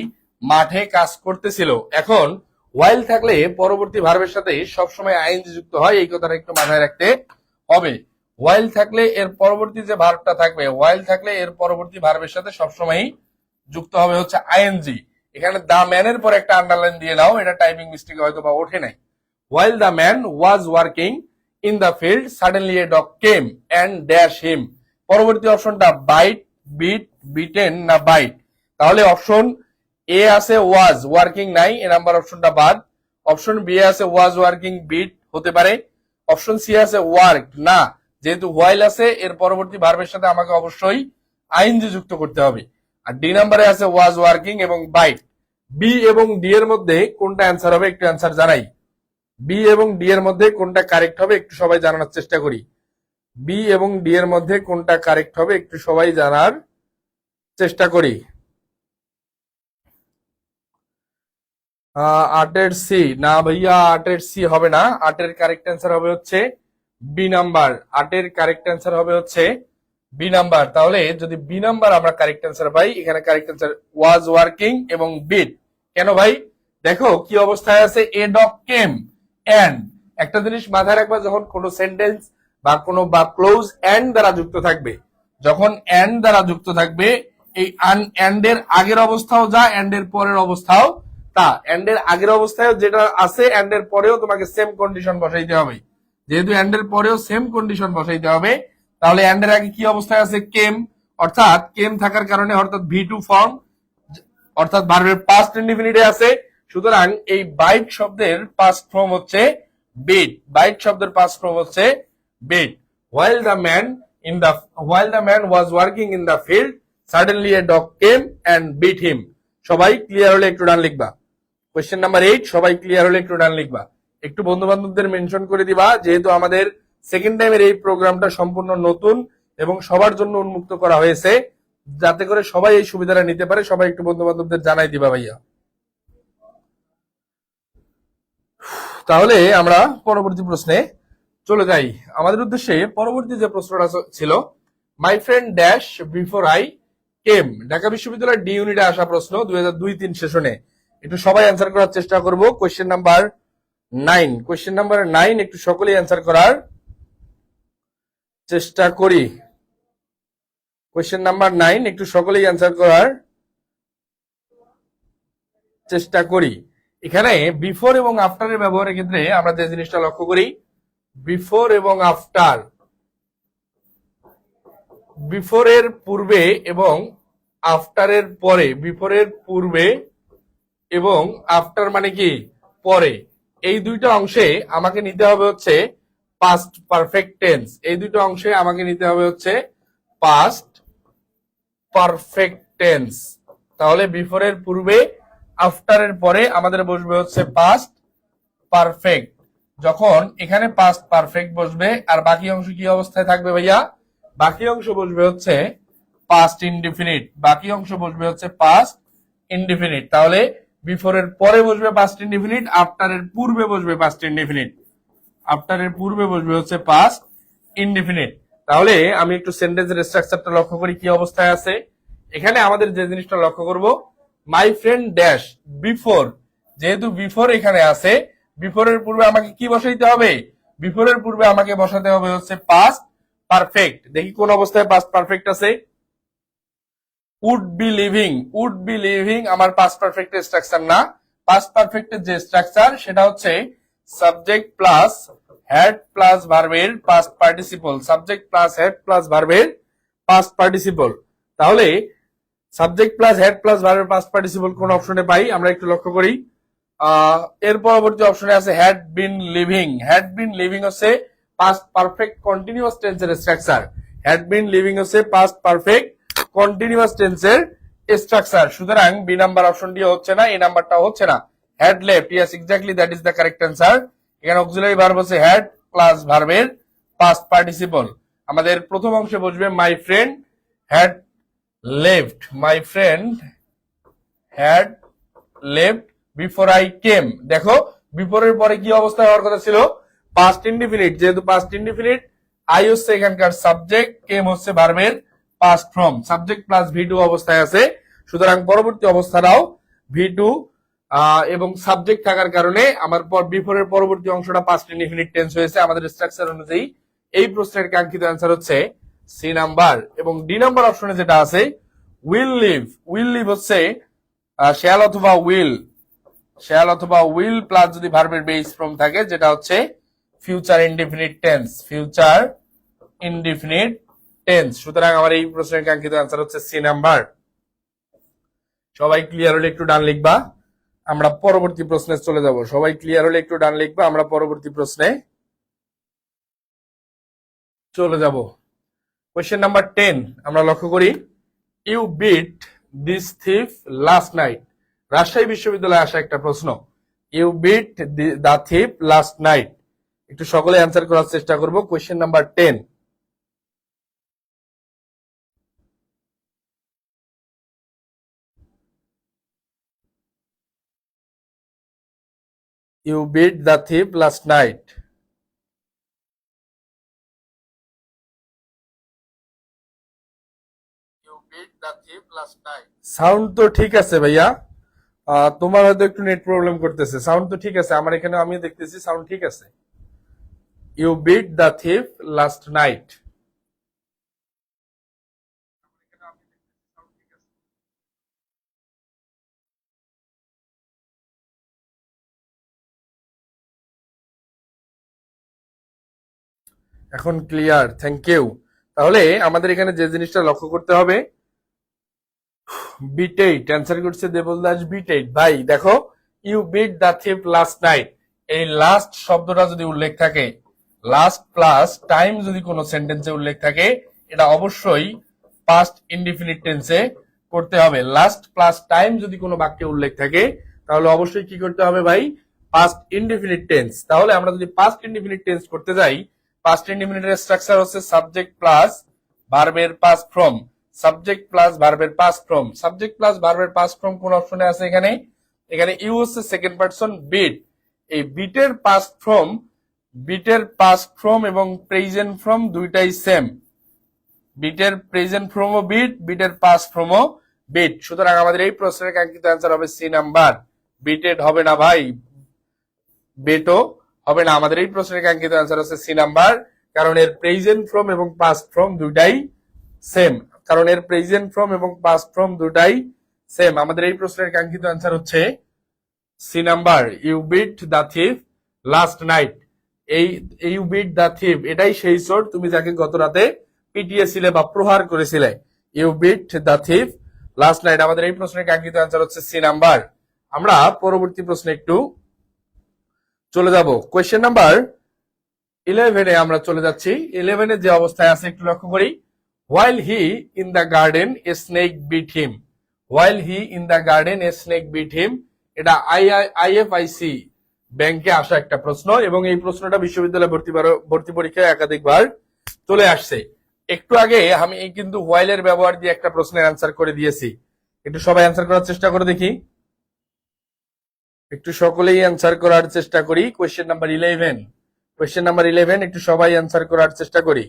মাঠে কাজ করতেছিল। এখন ওয়াইল থাকলে পরবর্তী ভার্বের সাথে সবসময় আইএনজি যুক্ত হয়, এই কথাটা একটু মাথায় রাখতে হবে। ওয়াইল থাকলে এর পরবর্তী যে ভার্বটা থাকবে, ওয়াইল থাকলে এর পরবর্তী ভার্বের সাথে সবসময় যুক্ত হবে হচ্ছে আইএনজি। এখানে দা ম্যানের পর একটা আন্ডারলাইন দিয়ে নাও, এটা টাইপিং মিস্টেকে হয়তো বা ওঠে নাই। While the man was working in the field suddenly a dog came and dash him. পরবর্তী অপশনটা বাইট, বিট, বিটেন না বাইট। তাহলে অপশন এ আছে ওয়াজ ওয়ার্কিং নাই, এ নাম্বার অপশনটা বাদ। অপশন বি আছে ওয়াজ ওয়ার্কিং বিট হতে পারে। অপশন সি আছে ওয়ার্ক না, যেহেতু হোয়াইল আছে এর পরবর্তী ভার্বের সাথে আমাকে অবশ্যই আইএনজি যুক্ত করতে হবে। আর ডি নাম্বারে আছে ওয়াজ ওয়ার্কিং এবং বাইট। বি এবং ডি এর মধ্যে কোনটা অ্যান্সার হবে একটু অ্যান্সার জানাই। বি এবং ডি এর মধ্যে কোনটা কারেক্ট হবে একটু সবাই জানার চেষ্টা করি। বি এবং ডি এর মধ্যে কোনটা কারেক্ট হবে একটু সবাই জানার চেষ্টা করি। 8-এর সি না ভাইয়া, 8-এর সি হবে না। 8-এর কারেক্ট অ্যান্সার হবে হচ্ছে বি নাম্বার। 8-এর কারেক্ট অ্যান্সার হবে হচ্ছে বি নাম্বার। তাহলে যদি বি নাম্বার আমরা কারেক্ট অ্যান্সার পাই, এখানে কারেক্ট অ্যান্সার ওয়াজ ওয়ার্কিং এবং বিট। কেন ভাই? দেখো কি অবস্থায় আছে, এ ডগ কেম এন্ড। একটা জিনিস মাথায় রাখবা, যখন কোনো সেন্টেন্স বা কোনো বা ক্লোজ এন্ড দ্বারা যুক্ত থাকবে, যখন এন্ড দ্বারা যুক্ত থাকবে, এই এন্ড এর আগের অবস্থাও যা, এন্ড এর পরের অবস্থাও তা। এন্ড এর আগের অবস্থায় যেটা আছে, এন্ড এর পরেও তোমাকে সেম কন্ডিশন বসাইতে হবে। যেহেতু এন্ড এর পরেও সেম কন্ডিশন বসাইতে হবে, তাহলে এন্ড এর আগে কি অবস্থায় আছে, কেম। অর্থাৎ কেম থাকার কারণে অর্থাৎ ভি টু ফর্ম, অর্থাৎ ভার্বের পাস্ট ইনডিফিনিটে আছে। সুতরাং এই বাইট শব্দের পাস্ট ফর্ম হচ্ছে বিট। বাইট শব্দের পাস্ট ফর্ম হচ্ছে bit. while the man while the man was working in the field suddenly a dog came and beat him। সবাই ক্লিয়ার হলে একটু ডান লিখবা। কোয়েশ্চেন নাম্বার 8 সবাই ক্লিয়ার হলে একটু ডান লিখবা। একটু বন্ধু বান্ধবদের মেনশন করে দিবা, যেহেতু আমাদের সেকেন্ড টাইমের এই প্রোগ্রামটা সম্পূর্ণ নতুন এবং সবার জন্য উন্মুক্ত করা হয়েছে, যাতে করে সবাই এই সুবিধাটা নিতে পারে। সবাই একটু বন্ধু বান্ধবদের জানাই দিবা ভাইয়া। তাহলে আমরা পরবর্তী প্রশ্নে চলে যাই। আমাদের উদ্দেশ্যে পরবর্তী যে প্রশ্নটা ছিল, my friend dash before I came. Dhaka বিশ্ববিদ্যালয়ের ডি ইউনিটে আসা প্রশ্ন 2002-03 সেশনে। একটু সবাই অ্যান্সার করার চেষ্টা করব। কোয়েশ্চেন নাম্বার 9, কোয়েশ্চেন নাম্বার 9 একটু সকলেই অ্যান্সার করার চেষ্টা করি। কোয়েশ্চেন নাম্বার 9 একটু সকলেই অ্যান্সার করার চেষ্টা করি। এখানে বিফোর এবং আফটারের ব্যবহারের ক্ষেত্রে আমরা যে জিনিসটা লক্ষ্য করি, বিফোর এবং আফটার, বিফোরের পূর্বে এবং আফটারের পরে। বিফোরের পূর্বে এবং আফটার মানে কি পরে, এই দুইটা অংশে আমাকে নিতে হবে হচ্ছে পাস্ট পারফেক্ট টেন্স। এই দুইটা অংশে আমাকে নিতে হবে হচ্ছে পাস্ট পারফেক্ট টেন্স। তাহলে বিফোরের পূর্বে আফটারের পরে আমাদের বসবে হচ্ছে পাস্ট পারফেক্ট। যখন এখানে পাস্ট পারফেক্ট বসবে, আর বাকি অংশ কি অবস্থায় থাকবে ভাইয়া? বাকি অংশ বসবে হচ্ছে পাস্ট ইনডিফিনিট। বাকি অংশ বসবে হচ্ছে পাস্ট ইনডিফিনিট। তাহলে বিফোরের পরে বসবে পাস্ট ইনডিফিনিট, আফটারের পূর্বে বসবে পাস্ট ইনডিফিনিট। আফটারের পূর্বে বসবে হচ্ছে পাস্ট ইনডিফিনিট। তাহলে আমি একটু সেন্টেন্সের স্ট্রাকচারটা লক্ষ্য করি কি অবস্থায় আছে। এখানে আমাদের যে জিনিসটা লক্ষ্য করব, মাই ফ্রেন্ড ড্যাশ বিফোর, যেহেতু বিফোর এখানে আছে, বিফোরের পূর্বে আমাকে কি বসাইতে হবে? বিফোরের পূর্বে আমাকে বসাতে হবে হচ্ছে পাস্ট পারফেক্ট। দেখি কোন অবস্থায় পাস্ট পারফেক্ট আছে। Would be living, would be living আমার পাস্ট পারফেক্টের স্ট্রাকচার না। পাস্ট পারফেক্টের যে স্ট্রাকচার সেটা হচ্ছে সাবজেক্ট প্লাস হ্যাড প্লাস ভার্বের past participle. Subject plus had plus ভার্বের পাস্ট পার্টিসিপল। তাহলে সাবজেক্ট প্লাস হেড প্লাস ভার্বের পাস্ট পার্টিসিপল কোন অপশনে পাই আমরা একটু লক্ষ্য করি। এর পরবর্তী অপশনে আছে had been living. Had been living হচ্ছে পাস্ট পারফেক্ট কন্টিনিউয়াস টেন্সের স্ট্রাকচার। হ্যাড বিন লিভিং হচ্ছে পাস্ট পারফেক্ট কন্টিনিউয়াস টেন্সের স্ট্রাকচার। সুতরাং বি নাম্বার অপশনটি হচ্ছে না, এই নাম্বারটাও হচ্ছে না। Had left, yes exactly that is the correct answer. এখানে অক্সিলারি ভার্ব হচ্ছে হ্যাড প্লাস ভার্বের পাস্ট পার্টিসিপল। আমাদের প্রথম অংশে বসবে my friend had left, my friend had left before I came। দেখো বিফোরের পরে কি অবস্থায় হওয়ার কথা ছিল? Past indefinite. যেহেতু পাস্ট ইনডিফিনিট, আই হচ্ছে এখানকার সাবজেক্ট, কেম হচ্ছে ভার্বের past form. Subject plus V two অবস্থায় আছে। সুতরাং পরবর্তী অবস্থাটাও ভি টু এবং সাবজেক্ট থাকার কারণে আমার বিফোরের পরবর্তী অংশটা পাস্ট ইনডিফিনিট টেন্স হয়েছে। আমাদের স্ট্রাকচার অনুযায়ী এই প্রশ্নের কাঙ্ক্ষিত অ্যান্সার হচ্ছে সি নাম্বার। এবং ডি নাম্বার অপশনে যেটা আছে উইল লিভ, উইল লিভ হচ্ছে শ্যাল অথবা উইল, শ্যাল অথবা উইল প্লাস যদি ভার্বের বেস ফর্ম থাকে, যেটা হচ্ছে future indefinite tense, future indefinite tense. সুতরাং আমার এই প্রশ্নের কাঙ্ক্ষিত আনসার হচ্ছে সি নাম্বার। সবাই ক্লিয়ার হলে একটু ডান লিখবা, আমরা পরবর্তী প্রশ্নে চলে যাব। সবাই ক্লিয়ার হলে একটু ডান লিখবা, আমরা পরবর্তী প্রশ্নে চলে যাব। কোয়েশ্চেন নাম্বার 10 আমরা লক্ষ্য করি, you beat this thief last night. Rajshahi বিশ্ববিদ্যালয়ে আসা একটা প্রশ্ন, you beat the thief last night. একটু সকলে অ্যান্সার করার চেষ্টা করব। Question number 10, you beat the thief last night. You beat the thief last night. Sound তো ঠিক আছে ভাইয়া, তোমার হয়তো একটু নেট প্রবলেম করতেছে। সাউন্ড তো ঠিক আছে, আমার এখানে আমি দেখতেছি সাউন্ড ঠিক আছে। You beat the thief last night. এখন ক্লিয়ার, থ্যাংক ইউ। তাহলে আমাদের এখানে যে জিনিসটা লক্ষ্য করতে হবে, বিট 8 অ্যান্সার করছে দেবল দাস, বিট 8। ভাই দেখো, you beat the thief last night, এই লাস্ট শব্দটা যদি উল্লেখ থাকে, লাস্ট প্লাস টাইম যদি কোনো সেন্টেন্সে উল্লেখ থাকে, এটা অবশ্যই পাস্ট ইনডিফিনিট টেন্সে করতে হবে। লাস্ট প্লাস টাইম যদি কোনো বাক্যে উল্লেখ থাকে, তাহলে অবশ্যই কি করতে হবে ভাই, পাস্ট ইনডিফিনিট টেন্স। তাহলে আমরা যদি পাস্ট ইনডিফিনিট টেন্স করতে যাই, পাস্ট ইনডিফিনিটের স্ট্রাকচার হচ্ছে সাবজেক্ট প্লাস ভার্বের পাস্ট ফর্ম, সাবজেক্ট প্লাস ভার্বের পাস্ট ফর্ম। সাবজেক্ট প্লাস ভার্বের পাস্ট ফর্ম কোন অপশনে আছে? এখানে এখানে ইউ হচ্ছে সেকেন্ড পারসন বিট। এই বিটের পাস্ট ফর্ম, বিটের পাস্ট ফর্ম এবং প্রেজেন্ট ফর্ম দুইটাই সেম। বিটের প্রেজেন্ট ফর্মও বিট, বিটের পাস্ট ফর্মও বিট। সুতরাং আমাদের এই প্রশ্নের কাঙ্ক্ষিত অ্যান্সার হবে সি নাম্বার। বিটেড হবে না ভাই, বেটও হবে না। আমাদের এই প্রশ্নের কাঙ্ক্ষিত অ্যান্সার হচ্ছে সি নাম্বার, কারণ এর প্রেজেন্ট ফর্ম এবং পাস্ট ফর্ম দুইটাই সেম। কারণ এর প্রেজেন্ট ফর্ম এবং পাস্ট ফর্ম দুটাই সেম। আমাদের এই প্রশ্নের কাঙ্ক্ষিত অ্যান্সার হচ্ছে C number, you beat the thief last night. এই ইউ বিট দ্য থিফ এটাই সেই চোর তুমি যাকে গত রাতে পিটিয়েছিলে বা প্রহার করেছিলে। You beat the thief last night. আমাদের এই প্রশ্নের কাঙ্ক্ষিত অ্যান্সার হচ্ছে সি নাম্বার। আমরা পরবর্তী প্রশ্নে একটু চলে যাব। কোয়েশ্চেন নাম্বার 11-এ আমরা চলে যাচ্ছি। 11-এ যে অবস্থায় আছে একটু লক্ষ্য করি, while he in the garden a snake bit him. while he in the garden a snake bit him, এটা IFIC ব্যাংকে আসা একটা প্রশ্ন, এবং এই প্রশ্নটা বিশ্ববিদ্যালয় ভর্তি পরীক্ষায় একাধিকবার চলে আসছে। একটু আগে আমি কিন্তু while এর ব্যবহার দিয়ে একটা প্রশ্নের অ্যান্সার করে দিয়েছি। একটু সবাই অ্যান্সার করার চেষ্টা করে দেখি, একটু সকলেই অ্যান্সার করার চেষ্টা করি। কোয়েশ্চেন নাম্বার 11, কোয়েশ্চেন নাম্বার 11 একটু সবাই অ্যান্সার করার চেষ্টা করি।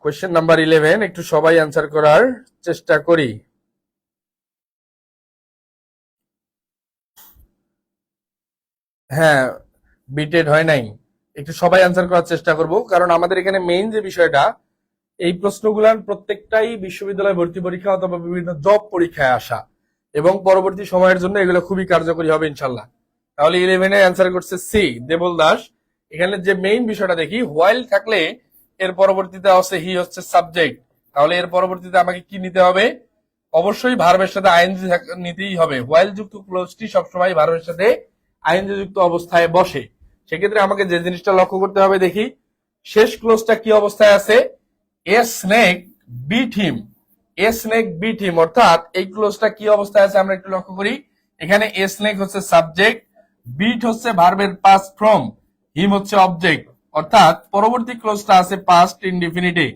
কোয়েশ্চেন নাম্বার 11 একটু সবাই অ্যান্সার করার চেষ্টা করি। হ্যাঁ, বিটেড হয় নাই, একটু সবাই অ্যান্সার করার চেষ্টা করব, কারণ আমাদের এখানে মেইন যে বিষয়টা, এই প্রশ্নগুলার প্রত্যেকটাই বিশ্ববিদ্যালয় ভর্তি পরীক্ষা অথবা বিভিন্ন জব পরীক্ষায় আসা, এবং পরবর্তী সময়ের জন্য এগুলো খুবই কার্যকরী হবে ইনশাল্লাহ। তাহলে 11-এ অ্যান্সার করছে সি দেবল দাস। এখানে যে মেইন বিষয়টা দেখি, হোয়াইল থাকলে এর পরবর্তীতে আছে হি হচ্ছে সাবজেক্ট, তাহলে এর পরবর্তীতে আমাকে কি নিতে হবে? অবশ্যই ভার্বের সাথে আইএনজি নিতেই হবে। হোয়াইল যুক্ত ক্লোজটি সবসময় ভার্বের সাথে আইএনজি যুক্ত অবস্থায় বসে। সেক্ষেত্রে আমাকে যে জিনিসটা লক্ষ্য করতে হবে, দেখি শেষ ক্লোজটা কি অবস্থায় আছে, a snake bit him. A snake bit him, অর্থাৎ এই ক্লোজটা কি অবস্থায় আছে আমরা একটু লক্ষ্য করি। এখানে এ স্নেক হচ্ছে সাবজেক্ট, বিট হচ্ছে ভার্বের পাস্ট ফর্ম, হিম হচ্ছে অবজেক্ট, অর্থাৎ পরবর্তী ক্লোজটা আছে পাস্ট ইনডিফিনিটে।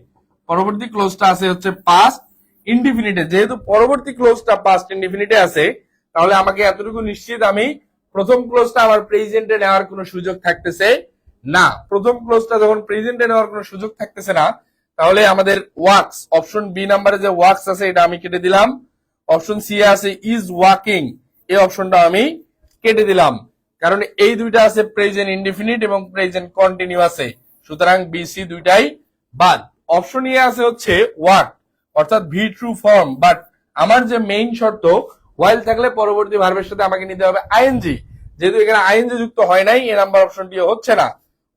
পরবর্তী ক্লোজটা আছে হচ্ছে পাস্ট ইনডিফিনিটে। যেহেতু পরবর্তী ক্লোজটা পাস্ট ইনডিফিনিটে আছে, তাহলে আমাকে এতটুকু নিশ্চিত আমি প্রথম ক্লোজটা আমার প্রেজেন্টে নেওয়ার কোনো সুযোগ থাকতেছে না। প্রথম ক্লোজটা যখন প্রেজেন্টে নেওয়ার কোনো সুযোগ থাকতেছে না, তাহলে আমাদের ওয়ার্কস, অপশন বি নাম্বারে যে ওয়ার্কস আছে এটা আমি কেটে দিলাম। অপশন সি আছে ইজ ওয়াকিং, এই অপশনটা আমি কেটে দিলাম, কারণ এই দুইটা আছে প্রেজেন্ট ইনডিফিনিট এবং প্রেজেন্ট কন্টিনিউ আছে। সুতরাং বিসি দুইটাই বাদ। অপশন এ আছে হচ্ছে ওয়ার্ক, অর্থাৎ ভি ট্রু ফর্ম। বাট আমার যে মেইন শর্ত, ওয়াইল থাকলে পরবর্তী ভার্বের সাথে আমাকে নিতে হবে আইএনজি, যেহেতু এখানে আইএনজি যুক্ত হয় নাই, এ নাম্বার অপশনটি হচ্ছে না।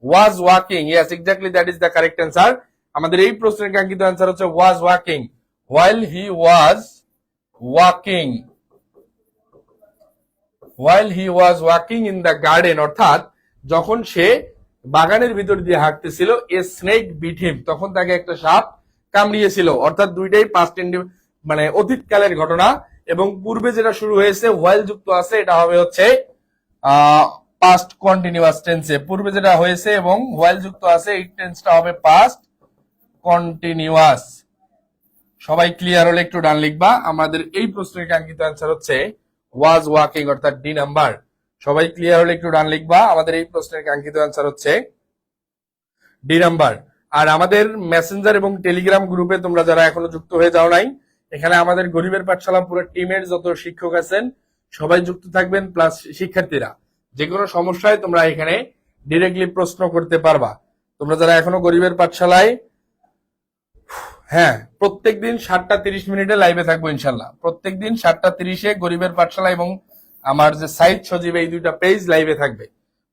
Was walking, yes exactly that is the correct answer. আমাদের এই প্রশ্নের কাঙ্ক্ষিত অ্যান্সার হচ্ছে was walking, while he was walking, while he was walking in the garden, অর্থাৎ যখন সে বাগানের ভিতর দিয়ে হাঁটতেছিল, এ স্নেক বিট হিম, তখন তাকে একটা সাপ কামড়িয়েছিল। অর্থাৎ দুইটাই পাস্ট মানে অতীতকালের ঘটনা, এবং পূর্বে যেটা শুরু হয়েছে while যুক্ত আছে, এটা হবে হচ্ছে পাস্ট কন্টিনিউয়াস টেন্সে। পূর্বে যেটা হয়েছে এবং while যুক্ত আছে, এই টেন্সটা হবে পাস্ট কন্টিনিউয়াস। সবাই ক্লিয়ার হলে একটু ডান লিখবা। আমাদের এই প্রশ্নের কাঙ্ক্ষিত অ্যান্সার হচ্ছে ওয়াজ ওয়াকিং, অর্থাৎ ডি নাম্বার। সবাই ক্লিয়ার হলে একটু ডান লিখবা। আমাদের এই প্রশ্নের কাঙ্ক্ষিত অ্যান্সার হচ্ছে ডি নাম্বার। আর আমাদের মেসেঞ্জার এবং টেলিগ্রাম গ্রুপে তোমরা যারা এখনো যুক্ত হয়ে যাও নাই, এখানে আমাদের গরিবের পাঠশালা পুরো টিমের যত শিক্ষক আছেন সবাই যুক্ত থাকবেন, প্লাস শিক্ষার্থীরা। যে কোনো সমস্যায় তোমরা এখানে ডিরেক্টলি প্রশ্ন করতে পারবা। তোমরা যারা এখনো গরিবের পাঠশালায়, হ্যাঁ, প্রত্যেকদিন 7:30 লাইভে থাকবো ইনশাল্লাহ। প্রত্যেকদিন 7:30 গরিবের পাঠশালা এবং আমার যে সাইদ সজীব, এই দুইটা পেজ লাইভে থাকবে।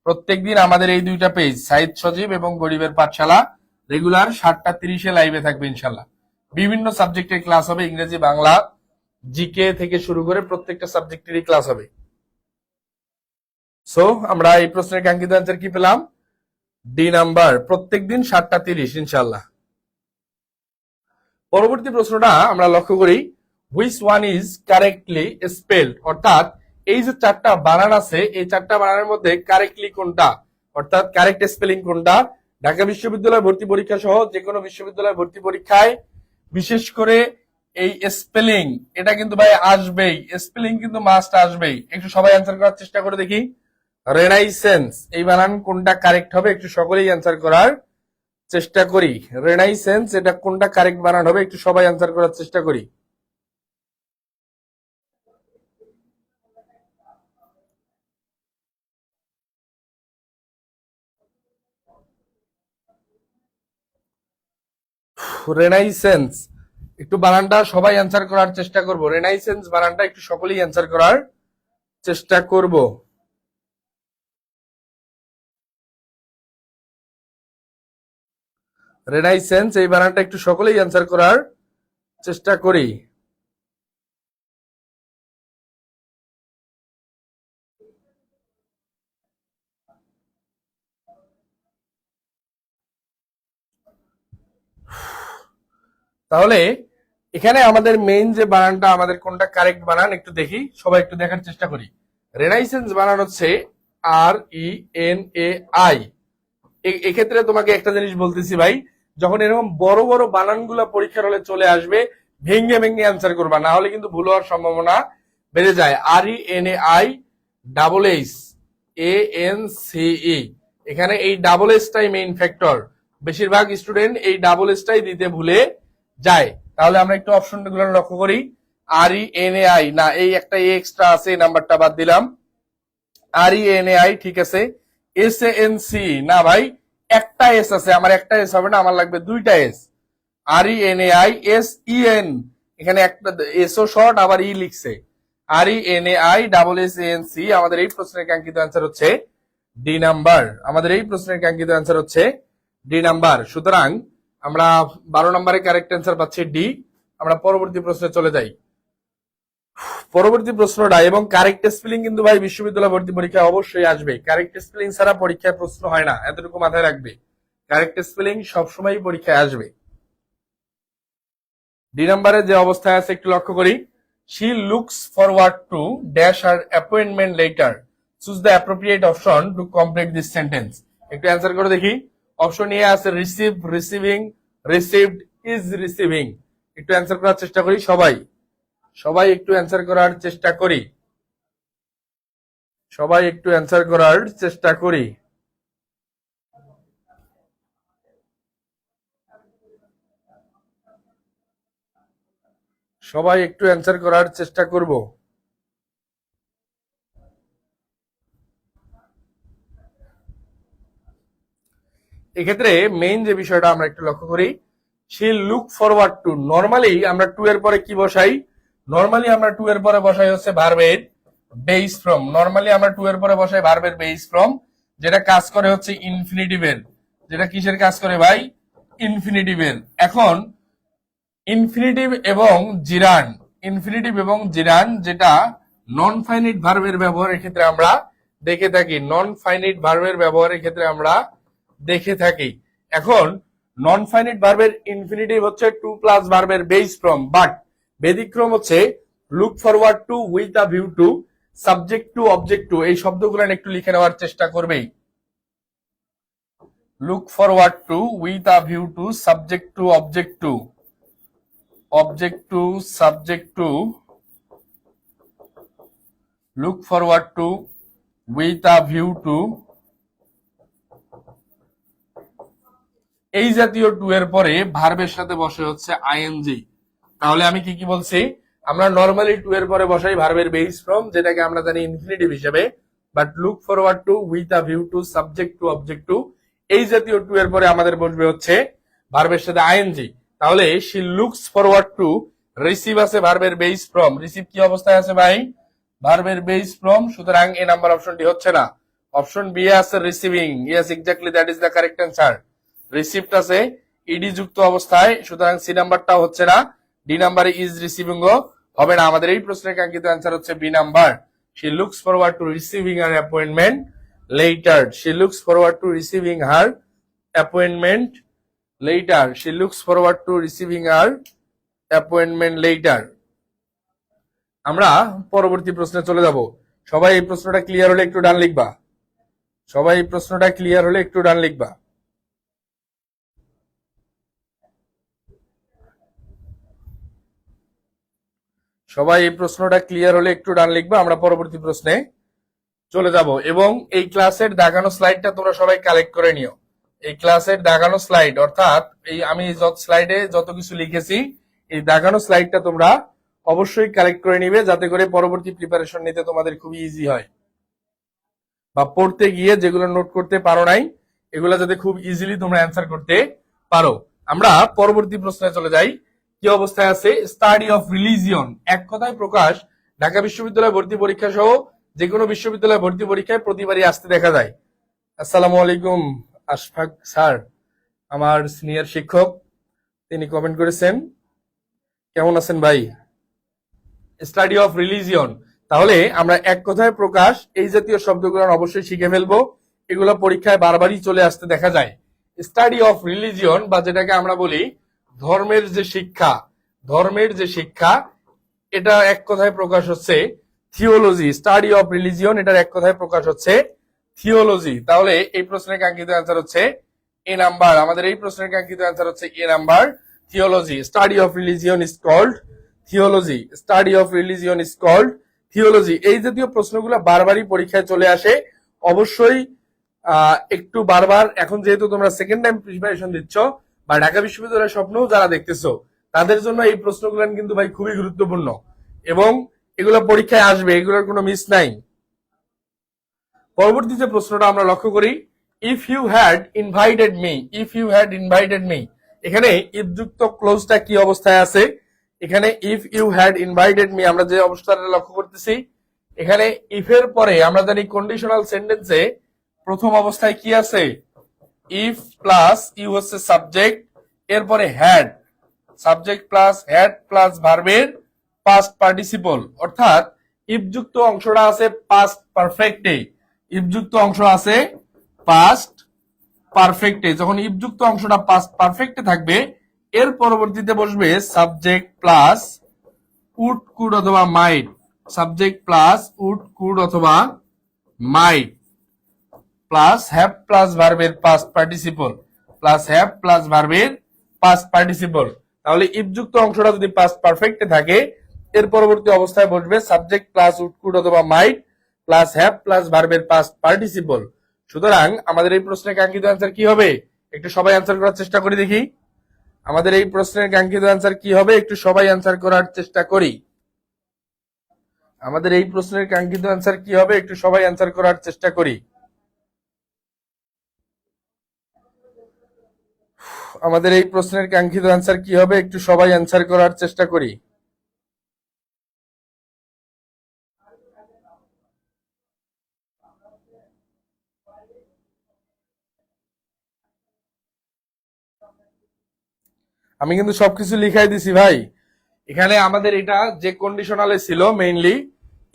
প্রত্যেকদিন আমাদের এই দুইটা পেজ, সাইদ সজীব এবং গরিবের পাঠশালা, রেগুলার 7:30 লাইভে থাকবে ইনশাল্লাহ। বিভিন্ন সাবজেক্টের ক্লাস হবে, ইংরেজি, বাংলা, জিকে থেকে শুরু করে প্রত্যেকটা সাবজেক্টেরই ক্লাস হবে। সো আমরা এই প্রশ্নের কাঙ্ক্ষিত অ্যান্সার কি পেলাম? ডি নাম্বার, প্রত্যেকদিন 7:30 ইনশাল্লাহ। পরবর্তী প্রশ্নটা আমরা লক্ষ্য করি, which one is correctly spelled, অর্থাৎ এই যে চারটা বানান আছে, এই চারটা বানানের মধ্যে কারেক্টলি কোনটা, অর্থাৎ কারেক্ট স্পেলিং কোনটা। ঢাকা বিশ্ববিদ্যালয় ভর্তি পরীক্ষা সহ যে কোনো বিশ্ববিদ্যালয় ভর্তি পরীক্ষায় বিশেষ করে এই স্পেলিং, এটা কিন্তু ভাই আসবেই, স্পেলিং কিন্তু মাস্ট আসবেই। একটু সবাই অ্যান্সার করার চেষ্টা করে দেখি। রেনাইসেন্স, এই বানান কোনটা কারেক্ট হবে, একটু সকলেই অ্যান্সার করার চেষ্টা করি। রেনাইসেন্স, এটা কোনটা কারেক্ট বানান হবে, একটু সবাই অ্যান্সার করার চেষ্টা করি। রেনাইসেন্স, একটু বানানটা সবাই অ্যান্সার করার চেষ্টা করব। রেনাইসেন্স বানানটা একটু সকলেই অ্যান্সার করার চেষ্টা করব। রেনাইসেন্স, এই বানানটা একটু সকলেই অ্যান্সার করার চেষ্টা করি। তাহলে এখানে আমাদের মেইন যে বানানটা, আমাদের কোনটা কারেক্ট বানান একটু দেখি, সবাই একটু দেখার চেষ্টা করি। রেনাইসেন্স বানান হচ্ছে RENAI। এক্ষেত্রে তোমাকে একটা জিনিস বলতেছি ভাই, যখন এরকম বড় বড় বানানগুলো পরীক্ষার হলে চলে আসবে, ভেঙ্গে ভেঙ্গে অ্যান্সার করবা, না হলে কিন্তু ভুল হওয়ার সম্ভাবনা বেড়ে যায়। RENAI এখানে এই ডাবল এসটাই মেইন ফ্যাক্টর। বেশিরভাগ স্টুডেন্ট এই ডাবল এসটাই দিতে ভুলে যায়। তাহলে আমরা একটু অপশনগুলো লক্ষ্য করি। RENAI না, এই একটা এক্সট্রা আছে, এই নাম্বারটা বাদ দিলাম। RENAI ঠিক আছে। SANC না ভাই, একটা এস আছে, আমার একটা এস হবে না, আমার লাগবে দুইটা এস। RENAI SEN, এখানে একটা এসও শর্ট, আবার ই লিখছে। RENAI SSANC। আমাদের এই প্রশ্নের কাঙ্ক্ষিত অ্যান্সার হচ্ছে ডি নাম্বার। আমাদের এই প্রশ্নের কাঙ্ক্ষিত অ্যান্সার হচ্ছে ডি নাম্বার। সুতরাং আমরা 12 নম্বরে কারেক্ট অ্যান্সার পাচ্ছি ডি। আমরা পরবর্তী প্রশ্নে চলে যাই। পরবর্তী প্রশ্নটা, এবং কারেক্ট স্পেলিং কিন্তু ভাই বিশ্ববিদ্যালয় ভর্তি পরীক্ষায় অবশ্যই আসবে। কারেক্ট স্পেলিং ছাড়া পরীক্ষায় প্রশ্ন হয় না, এতটুকু মাথায় রাখবে। কারেক্ট স্পেলিং সবসময় পরীক্ষায় আসবে। ডি নাম্বারে যে অবস্থায় আছে একটু লক্ষ্য করি। She looks forward to dash her appointment later. Choose the appropriate option to complete this sentence. একটু অ্যান্সার করে দেখি। অপশন এ আছে receive, receiving, received, is receiving. একটু অ্যান্সার করার চেষ্টা করি সবাই। সবাই একটু অ্যান্সার করার চেষ্টা করি। সবাই একটু অ্যান্সার করার চেষ্টা করি। সবাই একটু অ্যান্সার করার চেষ্টা করব। এক্ষেত্রে মেইন যে বিষয়টা আমরা একটু লক্ষ্য করি, সে লুক ফরওয়ার্ড টু, নর্মালি আমরা টু এর পরে কি বসাই? নরমালি আমরা টু এর পরে বসাই হচ্ছে ভার্বের বেস ফ্রম, নরমালি আমরা টু এর পরে বসাই ভার্বের বেস ফ্রম, যেটা কাজ করে হচ্ছে ইনফিনিটিভের, যেটা কিসের কাজ করে ভাই, ইনফিনিটিভের। এখন ইনফিনিটিভ এবং জিরান, ইনফিনিটিভ এবং জিরান যেটা নন ফাইনাইট ভার্বের ব্যবহারের ক্ষেত্রে আমরা দেখে থাকি, নন ফাইনাইট ভার্বের ব্যবহারের ক্ষেত্রে আমরা দেখে থাকি। এখন নন ফাইনাইট ভার্বের ইনফিনিটিভ হচ্ছে টু প্লাস ভার্বের বেস ফ্রম, বাট ব্যতিক্রম হচ্ছে look forward to with a view to, subject to, object to, এই শব্দগুলো একটু লিখে নেওয়ার চেষ্টা করবেই। Look forward to with a view to, subject to, object to, object to, subject to, look forward to, with a view to, এই জাতীয় two এর পরে ভার্বের সাথে বসে হচ্ছে আইএনজি। তাহলে আমি কি কি বলছি, আমরা নরমালি টু এর পরে বসাই ভার্বের বেস ফ্রম, যেটাকে আমরা জানি ইনফিনিটিভ হিসেবে, but look forward to, with a view to, subject to, object to, এই জাতীয় টু এর পরে আমাদের বসবে হচ্ছে ভার্বের সাথে আইএনজি। তাহলে she looks forward two, receive আছে ভার্বের বেস ফ্রম, রিসিভ কি অবস্থায় আছে ভাই, ভার্বের বেস ফ্রম, সুতরাং এ নাম্বার অপশনটি হচ্ছে না, অপশন বি আছে receiving, yes exactly that is the correct answer. Received আছে ইডি যুক্ত অবস্থায়, সুতরাং সি নাম্বারটাও হচ্ছে না, ডি নাম্বারে ইজ রিসিভিং ও হবে না। আমাদের এই প্রশ্নের কাঙ্ক্ষিত অ্যান্সার হচ্ছে B number, she looks forward to receiving her appointment letter, she looks forward to receiving her appointment letter, she looks forward to receiving her appointment letter. আমরা পরবর্তী প্রশ্নে চলে যাব। সবাই এই প্রশ্নটা ক্লিয়ার হলে একটু ডান লিখবা, সবাই এই প্রশ্নটা ক্লিয়ার হলে একটু ডান লিখবা। সবাই এই প্রশ্নটা ক্লিয়ার হলে একটু ডান লিখবা, আমরা পরবর্তী প্রশ্নে চলে যাব। এবং এই ক্লাসের দেখানো স্লাইডটা তোমরা সবাই কালেক্ট করে নিও। এই ক্লাসের দেখানো স্লাইড, অর্থাৎ এই আমি যত স্লাইডে যত কিছু লিখেছি, এই দেখানো স্লাইডটা তোমরা অবশ্যই কালেক্ট করে নিবে, যাতে করে পরবর্তী প্রিপারেশন নিতে তোমাদের খুবই ইজি হয়, বা পড়তে গিয়ে যেগুলো নোট করতে পারো নাই এগুলো যাতে খুব ইজিলি তোমরা অ্যান্সার করতে পারো। আমরা পরবর্তী প্রশ্নে চলে যাই। কি অবস্থায় আছে স্টাডি অফ রিলিজিয়ন, এক কথায় প্রকাশ ঢাকা বিশ্ববিদ্যালয় ভর্তি পরীক্ষা সহ যে কোনো বিশ্ববিদ্যালয় ভর্তি পরীক্ষায় প্রতিবারই আসতে দেখা যায়। আসসালামু আলাইকুম আশফাক স্যার, আমার সিনিয়র শিক্ষক, তিনি কমেন্ট করেছেন। কেমন আছেন ভাই? স্টাডি অফ রিলিজিয়ন, তাহলে আমরা এক কথায় প্রকাশ এই জাতীয় শব্দগুলো অবশ্যই শিখে ফেলবো, এগুলো পরীক্ষায় বারবারই চলে আসতে দেখা যায়। স্টাডি অফ রিলিজিয়ন, বা যেটাকে আমরা বলি ধর্মের যে শিক্ষা, ধর্মের যে শিক্ষা, এটা এক কথায় প্রকাশ হচ্ছে থিওলজি। স্টাডি অফ রিলিজিয়ন, এটার এক কথায় প্রকাশ হচ্ছে থিওলজি। তাহলে এই প্রশ্নের কাঙ্ক্ষিত অ্যান্সার হচ্ছে এ নাম্বার, আমাদের এই প্রশ্নের কাঙ্ক্ষিত অ্যান্সার হচ্ছে A number, theology. Study of religion is called theology, study of religion is called theology. এই জাতীয় প্রশ্নগুলো বারবারই পরীক্ষায় চলে আসে, অবশ্যই একটু বারবার, এখন যেহেতু তোমরা সেকেন্ড টাইম প্রিপারেশন দিচ্ছ বা ঢাকা বিশ্ববিদ্যালয়ের স্বপ্নও যারা দেখতেছো, তাদের জন্য এই প্রশ্নগুলো কিন্তু ভাই খুবই গুরুত্বপূর্ণ, এবং এগুলো পরীক্ষায় আসবে, এগুলোর কোনো মিস নাই। পরবর্তী যে প্রশ্নটা আমরা লক্ষ্য করি, if you had invited me, if you had invited me, এখানে ইফ যুক্ত ক্লোজটা কি অবস্থায় আছে, এখানে if you had invited me আমরা যে অবস্থাটা লক্ষ্য করতেছি, এখানে ইফের পরে আমরা জানি কন্ডিশনাল সেন্টেন্সে প্রথম অবস্থায় কি আছে, ইফ প্লাস ইউ হচ্ছে সাবজেক্ট, এরপরে had, subject plus had plus ভার্বের পাস্ট পার্টিসিপল, অর্থাৎ ইফ যুক্ত অংশটা আছে পাস্ট পারফেক্টে, ইফ যুক্ত অংশ আছে পাস্ট পারফেক্টে। যখন ইফ যুক্ত অংশটা পাস্ট পারফেক্টে থাকবে, এর পরবর্তীতে বসবে সাবজেক্ট প্লাস উড কুড অথবা মাইট, সাবজেক্ট প্লাস উড কুড অথবা মাইট, প্লাস হ্যাভ প্লাস ভার্বের past participle, plus have plus ভার্বের পাস্ট পার্টিসিপল। তাহলে ইফ যুক্ত অংশটা যদি পাস্ট পারফেক্টে থাকে, এর পরবর্তী অবস্থায় বসবে সাবজেক্ট প্লাস উড কুড অথবা মাইট প্লাস হ্যাভ প্লাস ভার্বের পাস্ট পার্টিসিপল। সুতরাং আমাদের এই প্রশ্নের কাঙ্ক্ষিত অ্যান্সার কি হবে, একটু সবাই অ্যান্সার করার চেষ্টা করি দেখি। আমাদের এই প্রশ্নের কাঙ্ক্ষিত অ্যান্সার কি হবে, একটু সবাই অ্যান্সার করার চেষ্টা করি। আমাদের এই প্রশ্নের কাঙ্ক্ষিত অ্যান্সার কি হবে, একটু সবাই অ্যান্সার করার চেষ্টা করি। আমাদের এই প্রশ্নের কাঙ্ক্ষিত অ্যান্সার কি হবে, একটু সবাই অ্যান্সার করার চেষ্টা করি। আমি কিন্তু সবকিছু লিখাই দিছি ভাই। এখানে আমাদের এটা যে কন্ডিশনালে ছিল মেইনলি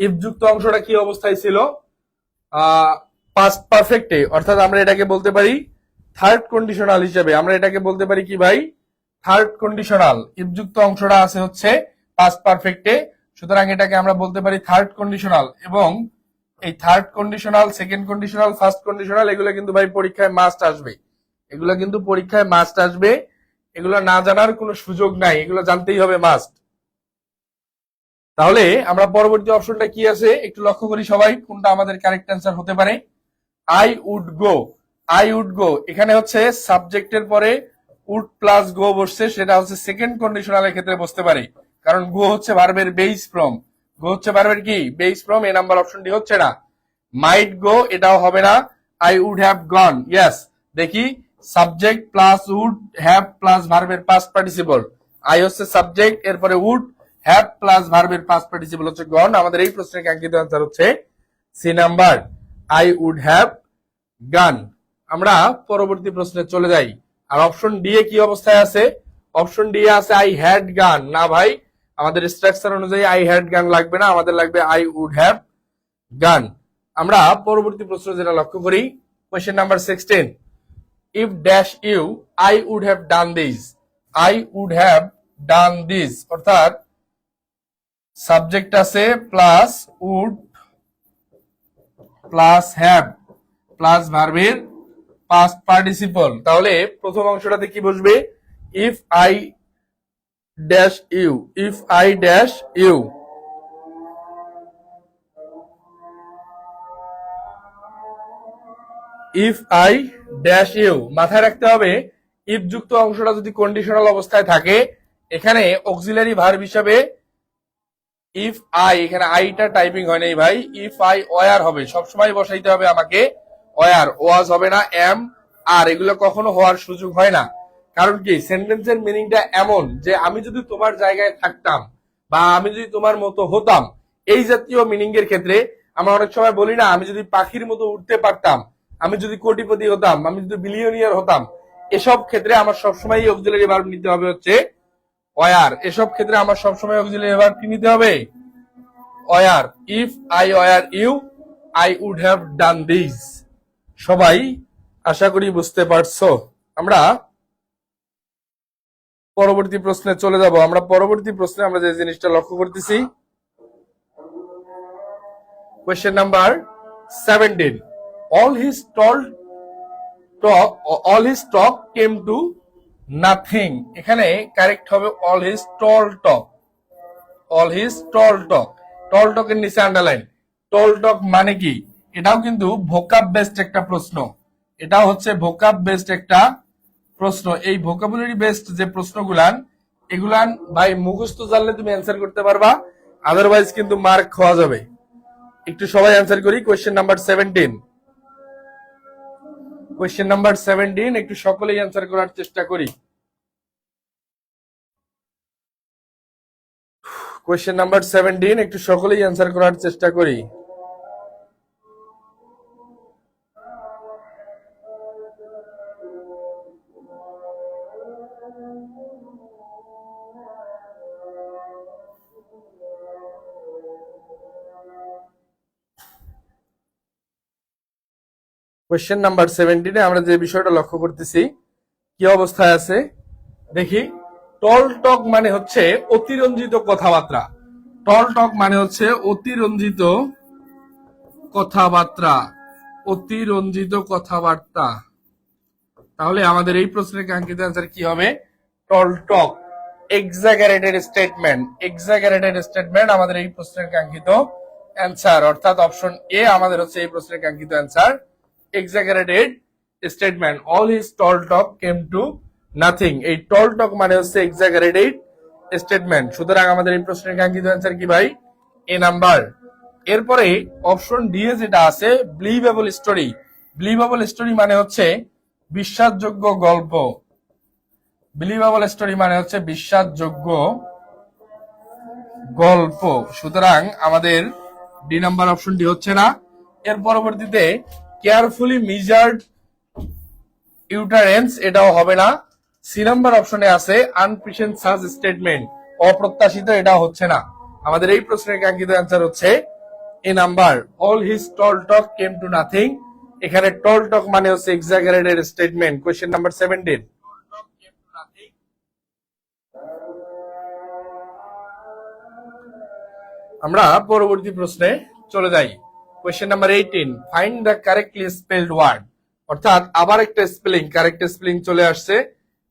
ইফ যুক্ত অংশটা কি অবস্থায় ছিল, পাস্ট পারফেক্টে, অর্থাৎ আমরা এটাকে বলতে পারি থার্ড কন্ডিশনাল হিসেবে। আমরা এটাকে বলতে পারি কি ভাই, থার্ড কন্ডিশনাল। ইফ যুক্ত অংশটা আছে হচ্ছে পাস্ট পারফেক্টে, সুতরাং এটাকে আমরা বলতে পারি থার্ড কন্ডিশনাল। এবং এই third conditional, second conditional, first conditional এগুলো কিন্তু ভাই পরীক্ষায় মাস্ট আসবে। এগুলো কিন্তু পরীক্ষায় মাস্ট আসবে, এগুলো না জানার কোনো সুযোগ নাই, এগুলো জানতেই হবে মাস্ট। তাহলে আমরা পরবর্তী অপশনটা কি আছে একটু লক্ষ্য করি সবাই, কোনটা আমাদের কারেক্ট অ্যান্সার হতে পারে। I would go, I would go এখানে হচ্ছে সাবজেক্টের পরে উড প্লাস গো বসছে, সেটা হচ্ছে সেকেন্ড কন্ডিশনালের ক্ষেত্রে বসতে পারে, কারণ গো হচ্ছে ভার্বের বেস ফ্রম। গো হচ্ছে ভার্বের কি বেস ফ্রম, এ নাম্বার অপশনটি হচ্ছে না। মাইট গো এটাও হবে না। I would have gone, yes. দেখি subject plus would have plus ভার্বের পাস্ট পার্টিসিপল, আই হচ্ছে সাবজেক্ট, এরপরে উড হ্যাভ প্লাস ভার্বের পাস্ট পার্টিসিপল হচ্ছে গন। আমাদের এই প্রশ্নের কাঙ্ক্ষিত আনসার হচ্ছে C number, I would have gone. আমরা পরবর্তী প্রশ্নে চলে যাই। আর অপশন ডি এ কি অবস্থায় আছে, অপশন ডি এ আছে আই হ্যাড গান। না ভাই, আমাদের স্ট্রাকচার অনুযায়ী আই হ্যাড গান লাগবে না, আমাদের লাগবে আই উড হ্যাভ গান। আমরা পরবর্তী প্রশ্ন যেটা লক্ষ্য করি, question number 16, if dash you I would have done this, I would have done this, অর্থাৎ সাবজেক্ট আছে plus would plus have plus ভার্বের পাস্ট পার্টিসিপল। তাহলে প্রথম অংশটাতে কি বসবে, if I dash you, if I dash you, if I dash you. মাথায় রাখতে হবে ইফ যুক্ত অংশটা যদি কন্ডিশনাল অবস্থায় থাকে, এখানে অক্সিলারি ভার্ব হিসাবে ইফ আই, এখানে আইটা টাইপিং হয় নাই ভাই, ইফ আই ওয়ার হবে, সবসময় বসাইতে হবে আমাকে ওয়ার, ওয়াজ হবে না, এম আর এগুলো কখনো হওয়ার সুযোগ হয় না। কারণ কি, সেন্টেন্সের মিনিংটা এমন যে আমি যদি তোমার জায়গায় থাকতাম বা আমি যদি তোমার মতো হতাম, এই জাতীয় মিনিং এর ক্ষেত্রে আমরা অনেক সময় বলি না, আমি যদি পাখির মতো উঠতে পারতাম, আমি যদি কোটিপতি হতাম, আমি যদি বিলিয়নিয়ার হতাম, এসব ক্ষেত্রে আমার সবসময় অক্সিলারি ভার্ব নিতে হবে হচ্ছে ওয়ার। এসব ক্ষেত্রে আমার সবসময় অক্সিলারি ভার্ব কি নিতে হবে, were. If I were you I would have done this. সবাই আশা করি বুঝতে পারছো। আমরা পরবর্তী প্রশ্নে চলে যাব। আমরা পরবর্তী প্রশ্নে আমরা যে জিনিসটা লক্ষ্য করতেছি, question number 17, all his talk came to nothing। এখানে কারেক্ট হবে all his tall talk, all his tall talk। tall talk এর নিচে আন্ডারলাইন। tall talk মানে কি, এটাও কিন্তু ভোকাব বেসড একটা প্রশ্ন, এটাও হচ্ছে ভোকাব বেসড একটা প্রশ্ন। এই ভোকাবুলারি বেসড যে প্রশ্নগুলান, এগুলান ভাই মুখস্থ জানলে তুমি অ্যান্সার করতে পারবা, আদারওয়াইজ কিন্তু মার্ক খাওয়া যাবে। একটু সবাই অ্যান্সার করি। কোয়েশ্চেন নাম্বার 17, কোয়েশ্চেন নাম্বার 17 একটু সকলেই অ্যান্সার করার চেষ্টা করি। কোয়েশ্চেন নাম্বার 17 একটু সকলেই অ্যান্সার করার চেষ্টা করি। কোয়েশ্চেন নাম্বার 17 আমরা যে বিষয়টা লক্ষ্য করতেছি কি অবস্থায় আছে দেখি। টল টক মানে হচ্ছে অতিরঞ্জিত কথাবার্তা, টল টক মানে হচ্ছে অতিরঞ্জিত কথাবার্তা, অতিরঞ্জিত কথাবার্তা। তাহলে আমাদের এই প্রশ্নের কাঙ্ক্ষিত অ্যান্সার কি হবে, টল টক। এক্সাগারেটেড স্টেটমেন্ট, এক্সাগারেটেড স্টেটমেন্ট আমাদের এই প্রশ্নের কাঙ্ক্ষিত অ্যান্সার, অর্থাৎ অপশন এ আমাদের হচ্ছে এই প্রশ্নের কাঙ্ক্ষিত answer, exaggerated statement. All his tall talk came to nothing. এই টল টক মানে হচ্ছে এক্সাগারেটেড স্টেটমেন্ট। সুতরাং আমাদের এই প্রশ্নের কাঙ্ক্ষিত অ্যান্সার কি ভাই, এ নাম্বার। এরপরে অপশন ডি এ যেটা আছে বিলিভেবল স্টোরি, বিলিভেবল স্টোরি মানে হচ্ছে বিশ্বাসযোগ্য গল্প, বিলিভেবল স্টোরি মানে হচ্ছে বিশ্বাসযোগ্য গল্প। সুতরাং আমাদের ডি নাম্বার অপশনটি হচ্ছে না। এর পরবর্তীতে কেয়ারফুলি মেজার্ড ইউটারেন্স, এটাও হবে না। সি নাম্বার অপশনে আছে আনপ্রিসেন্ট সাচ স্টেটমেন্ট, অপ্রত্যাশিত, এটা হচ্ছে না। আমাদের এই প্রশ্নের কাঙ্ক্ষিত অ্যান্সার হচ্ছে A number, all his tall talk came to nothing. এখানে টল টক মানে হচ্ছে এক্সাজারেটেড স্টেটমেন্ট। Question number 17। আমরা পরবর্তী প্রশ্নে চলে যাই। Question number 18, find the correctly spelled word. অর্থাৎ আবার একটা স্পেলিং, কারেক্ট স্পেলিং চলে আসছে।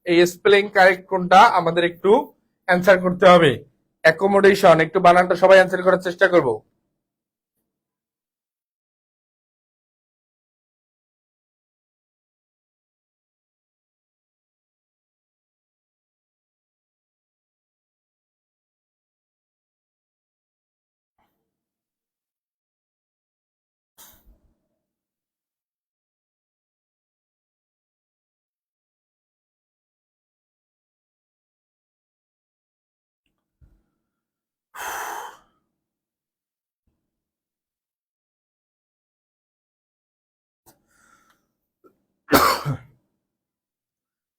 এই স্পেলিং কারেক্ট কোনটা আমাদের একটু অ্যান্সার করতে হবে। অ্যাকোমোডেশন, একটু বানানটা সবাই অ্যান্সার করার চেষ্টা করব।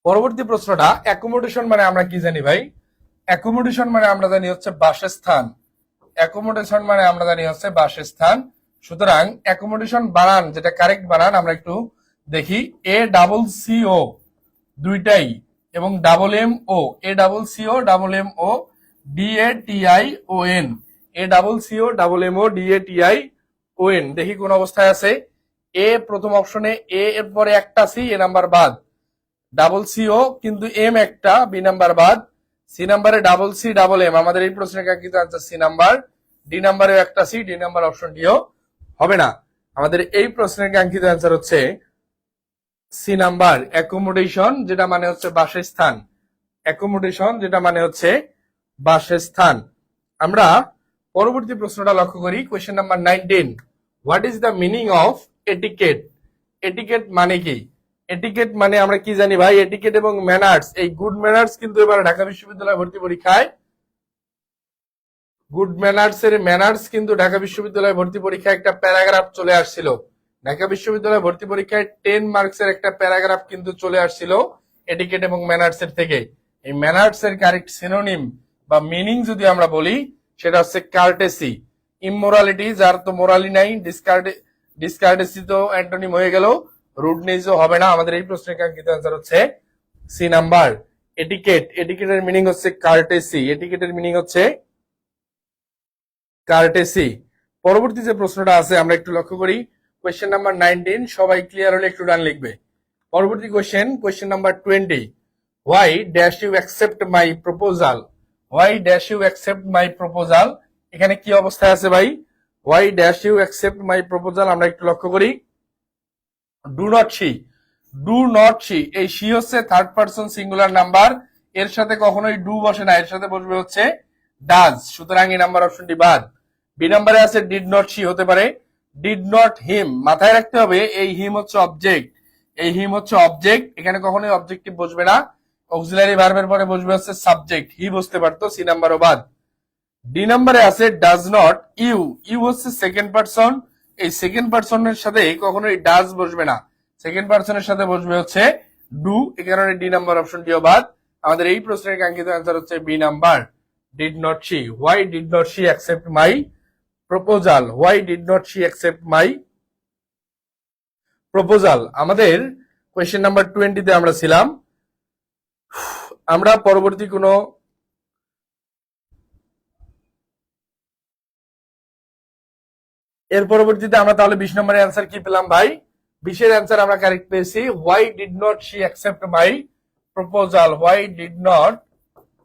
পরবর্তী প্রশ্নটা, অ্যাকোমোডেশন মানে আমরা কি জানি ভাই? অ্যাকোমোডেশন মানে আমরা জানি হচ্ছে বাসস্থান। অ্যাকোমোডেশন মানে আমরা জানি হচ্ছে বাসস্থান। সুতরাং অ্যাকোমোডেশন বানান, যেটা কারেক্ট বানান আমরা একটু দেখি। এ ডাবল সি ও দুইটাই, এবং double M O, A double C O double M O D A T I O N, A double C O double M O D A T I O N. দেখি কোন অবস্থায় আছে। এ প্রথম অপশনে, এ এর পরে একটা সি, এ নাম্বার বাদ। ডাবল সি ও কিন্তু এম একটা, বি নাম্বার বাদ। সি নাম্বারে ডাবল সি ডাবল এম, আমাদের এই প্রশ্নের কাঙ্ক্ষিত আনসার সি নাম্বার। ডি নাম্বারে একটা সি, ডি নাম্বার অপশন ডিও হবে না। আমাদের এই প্রশ্নের কাঙ্ক্ষিত আনসার হচ্ছে সি নাম্বার, অ্যাকোমোডেশন যেটা মানে হচ্ছে বাসস্থান। অ্যাকোমোডেশন যেটা মানে হচ্ছে বাসস্থান। আমরা পরবর্তী প্রশ্নটা লক্ষ্য করি। Question number 19, what is the meaning of etiquette? Etiquette মানে কি? এটিকেট মানে আমরা কি জানি ভাই? এটিকেট এবং ম্যানার্স, এই গুড ম্যানার্স কিন্তু এবার ঢাকা বিশ্ববিদ্যালয় ভর্তি পরীক্ষায়, গুড ম্যানার্স এর ম্যানার্স কিন্তু ঢাকা বিশ্ববিদ্যালয় ভর্তি পরীক্ষায় একটা প্যারাগ্রাফ চলে আসছিল। ঢাকা বিশ্ববিদ্যালয় ভর্তি পরীক্ষায় 10 মার্কসের একটা প্যারাগ্রাফ কিন্তু চলে আসছিল এটিকেট এবং ম্যানার্স এর থেকে। এই ম্যানার্স এর কারেক্ট সিনোনিম বা মিনিং যদি আমরা বলি, সেটা হচ্ছে কার্টেসি। ইমোরালিটি, যার তো মোরালি নাই, ডিসকার্টেসি তো অ্যান্টোনিম হয়ে গেল, রুডনেসও হবে না। আমাদের এই প্রশ্নের কাঙ্ক্ষিত আনসার হচ্ছে সি নাম্বার, এটিকেট। এটিকেটের মিনিং হচ্ছে কার্টেসি, এটিকেটের মিনিং হচ্ছে কার্টেসি। পরবর্তী যে প্রশ্নটা আছে আমরা একটু লক্ষ্য করি। কোয়েশ্চেন নাম্বার 19, সবাই ক্লিয়ার হলে একটু ডান লিখবে। পরবর্তী question, question number 20, why dash you accept my proposal? Why dash you accept my proposal, এখানে কি অবস্থায় আছে ভাই? Why dash you accept my proposal আমরা একটু লক্ষ্য করি। Do not she, do not she, এই সি হচ্ছে থার্ড পারসন সিঙ্গুলার নাম্বার, এর সাথে কখনোই ডু বসে না, এর সাথে বসবে হচ্ছে ডাজ। সুতরাং এই নাম্বার অপশনটি বাদ। বি নাম্বারে আছে ডিড নট সি, হতে পারে ডিড নট হিম। মাথায় রাখতে হবে এই হিম হচ্ছে অবজেক্ট, এই হিম হচ্ছে অবজেক্ট, এখানে কখনোই অবজেক্টিভ বসবে না। অক্সিলারি ভার্বের পরে বসবে হচ্ছে সাবজেক্ট, হি বসতে পারতো, সি নাম্বারও বাদ। ডি নাম্বারে আছে ডাজ নট ইউ, ইউ হচ্ছে সেকেন্ড পারসন, এই সেকেন্ড পারসনের সাথে কখনোই ডাজ বসবে না, সেকেন্ড পারসনের সাথে বসবে হচ্ছে ডু, এই কারণে ডি নাম্বার অপশনটিও বাদ। আমাদের এই প্রশ্নের কাঙ্ক্ষিত অ্যান্সার হচ্ছে B number, did not she. Why did not she accept my proposal? Why did not she accept my proposal? আমাদের কোয়েশ্চেন নাম্বার 20-তে আমরা ছিলাম। আমরা পরবর্তী কোনো এর পরবর্তীতে আমরা তাহলে 20 নম্বরের অ্যান্সার কি পেলাম ভাই? 20-এর অ্যান্সার আমরা কারেক্ট পেয়েছি। Why did not she accept my proposal? Why did not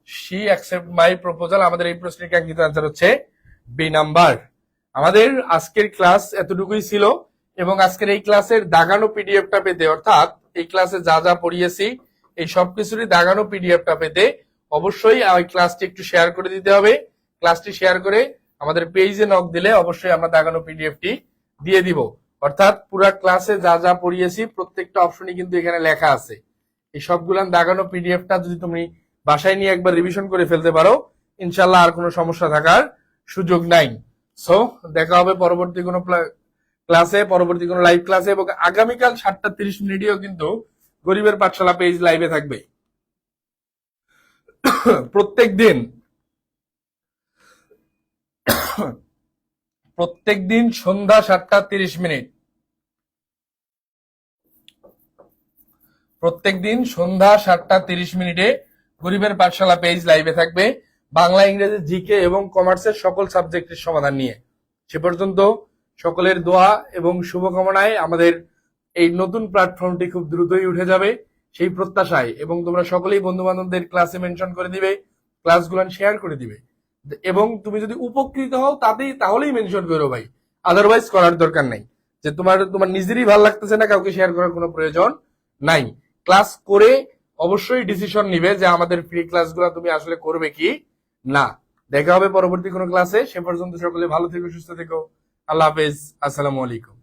she accept my proposal? আমাদের এই প্রশ্নের কাঙ্ক্ষিত অ্যান্সার হচ্ছে বি নাম্বার। আমাদের আজকের ক্লাস এতটুকুই ছিল, এবং আজকের এই ক্লাসের দাগানো পিডিএফটা পেতে, অর্থাৎ এই ক্লাসে যা যা পড়িয়েছি এই সবকিছুরই দাগানো পিডিএফটা পেতে অবশ্যই ওই ক্লাসটি একটু শেয়ার করে দিতে হবে। ক্লাসটি শেয়ার করে আমাদের পেজে নক দিলে অবশ্যই আমরা দাগানো পিডিএফটি দিয়ে দিব। অর্থাৎ পুরা ক্লাসে যা যা পড়িয়েছি প্রত্যেকটা অপশনই কিন্তু এখানে লেখা আছে। এই সবগুলান দাগানো পিডিএফটা যদি তুমি বাসায় নিয়ে একবার রিভিশন করে ফেলতে পারো, ইনশাল্লাহ আর কোনো সমস্যা থাকার সুযোগ নাই। সো দেখা হবে পরবর্তী কোনো ক্লাসে, পরবর্তী কোনো লাইভ ক্লাসে, এবং আগামীকাল 7:30 মিনিটেও কিন্তু গরিবের পাঠশালা পেজ লাইভে থাকবে। প্রত্যেক দিন সন্ধ্যা 7:30 প্রত্যেকদিন সন্ধ্যা 7:30 গরিবের পাঠশালা পেজ লাইভে থাকবে বাংলা, ইংরেজি, জিকে এবং কমার্সের সকল সাবজেক্টের সমাধান নিয়ে। সে পর্যন্ত সকলের দোয়া এবং শুভকামনায় আমাদের এই নতুন প্ল্যাটফর্মটি খুব দ্রুতই উঠে যাবে সেই প্রত্যাশায়, এবং তোমরা সকলেই বন্ধু বান্ধবদের ক্লাসে মেনশন করে দিবে, ক্লাসগুলো শেয়ার করে দিবে, এবং তুমি যদি উপকৃত হও তাহলেই মেনশন করো ভাই, আদারওয়াইজ করার দরকার নাই। যে তোমার নিজেরই ভালো লাগতেছে না, কাউকে শেয়ার করার কোনো প্রয়োজন নাই। ক্লাস করে অবশ্যই ডিসিশন নিবে যে আমাদের ফ্রি ক্লাসগুলো তুমি আসলে করবে কি না। দেখা হবে পরবর্তী কোনো ক্লাসে। সে পর্যন্ত সকলে ভালো থেকো, সুস্থ থেকো। আল্লাহ হাফেজ, আসসালামু আলাইকুম।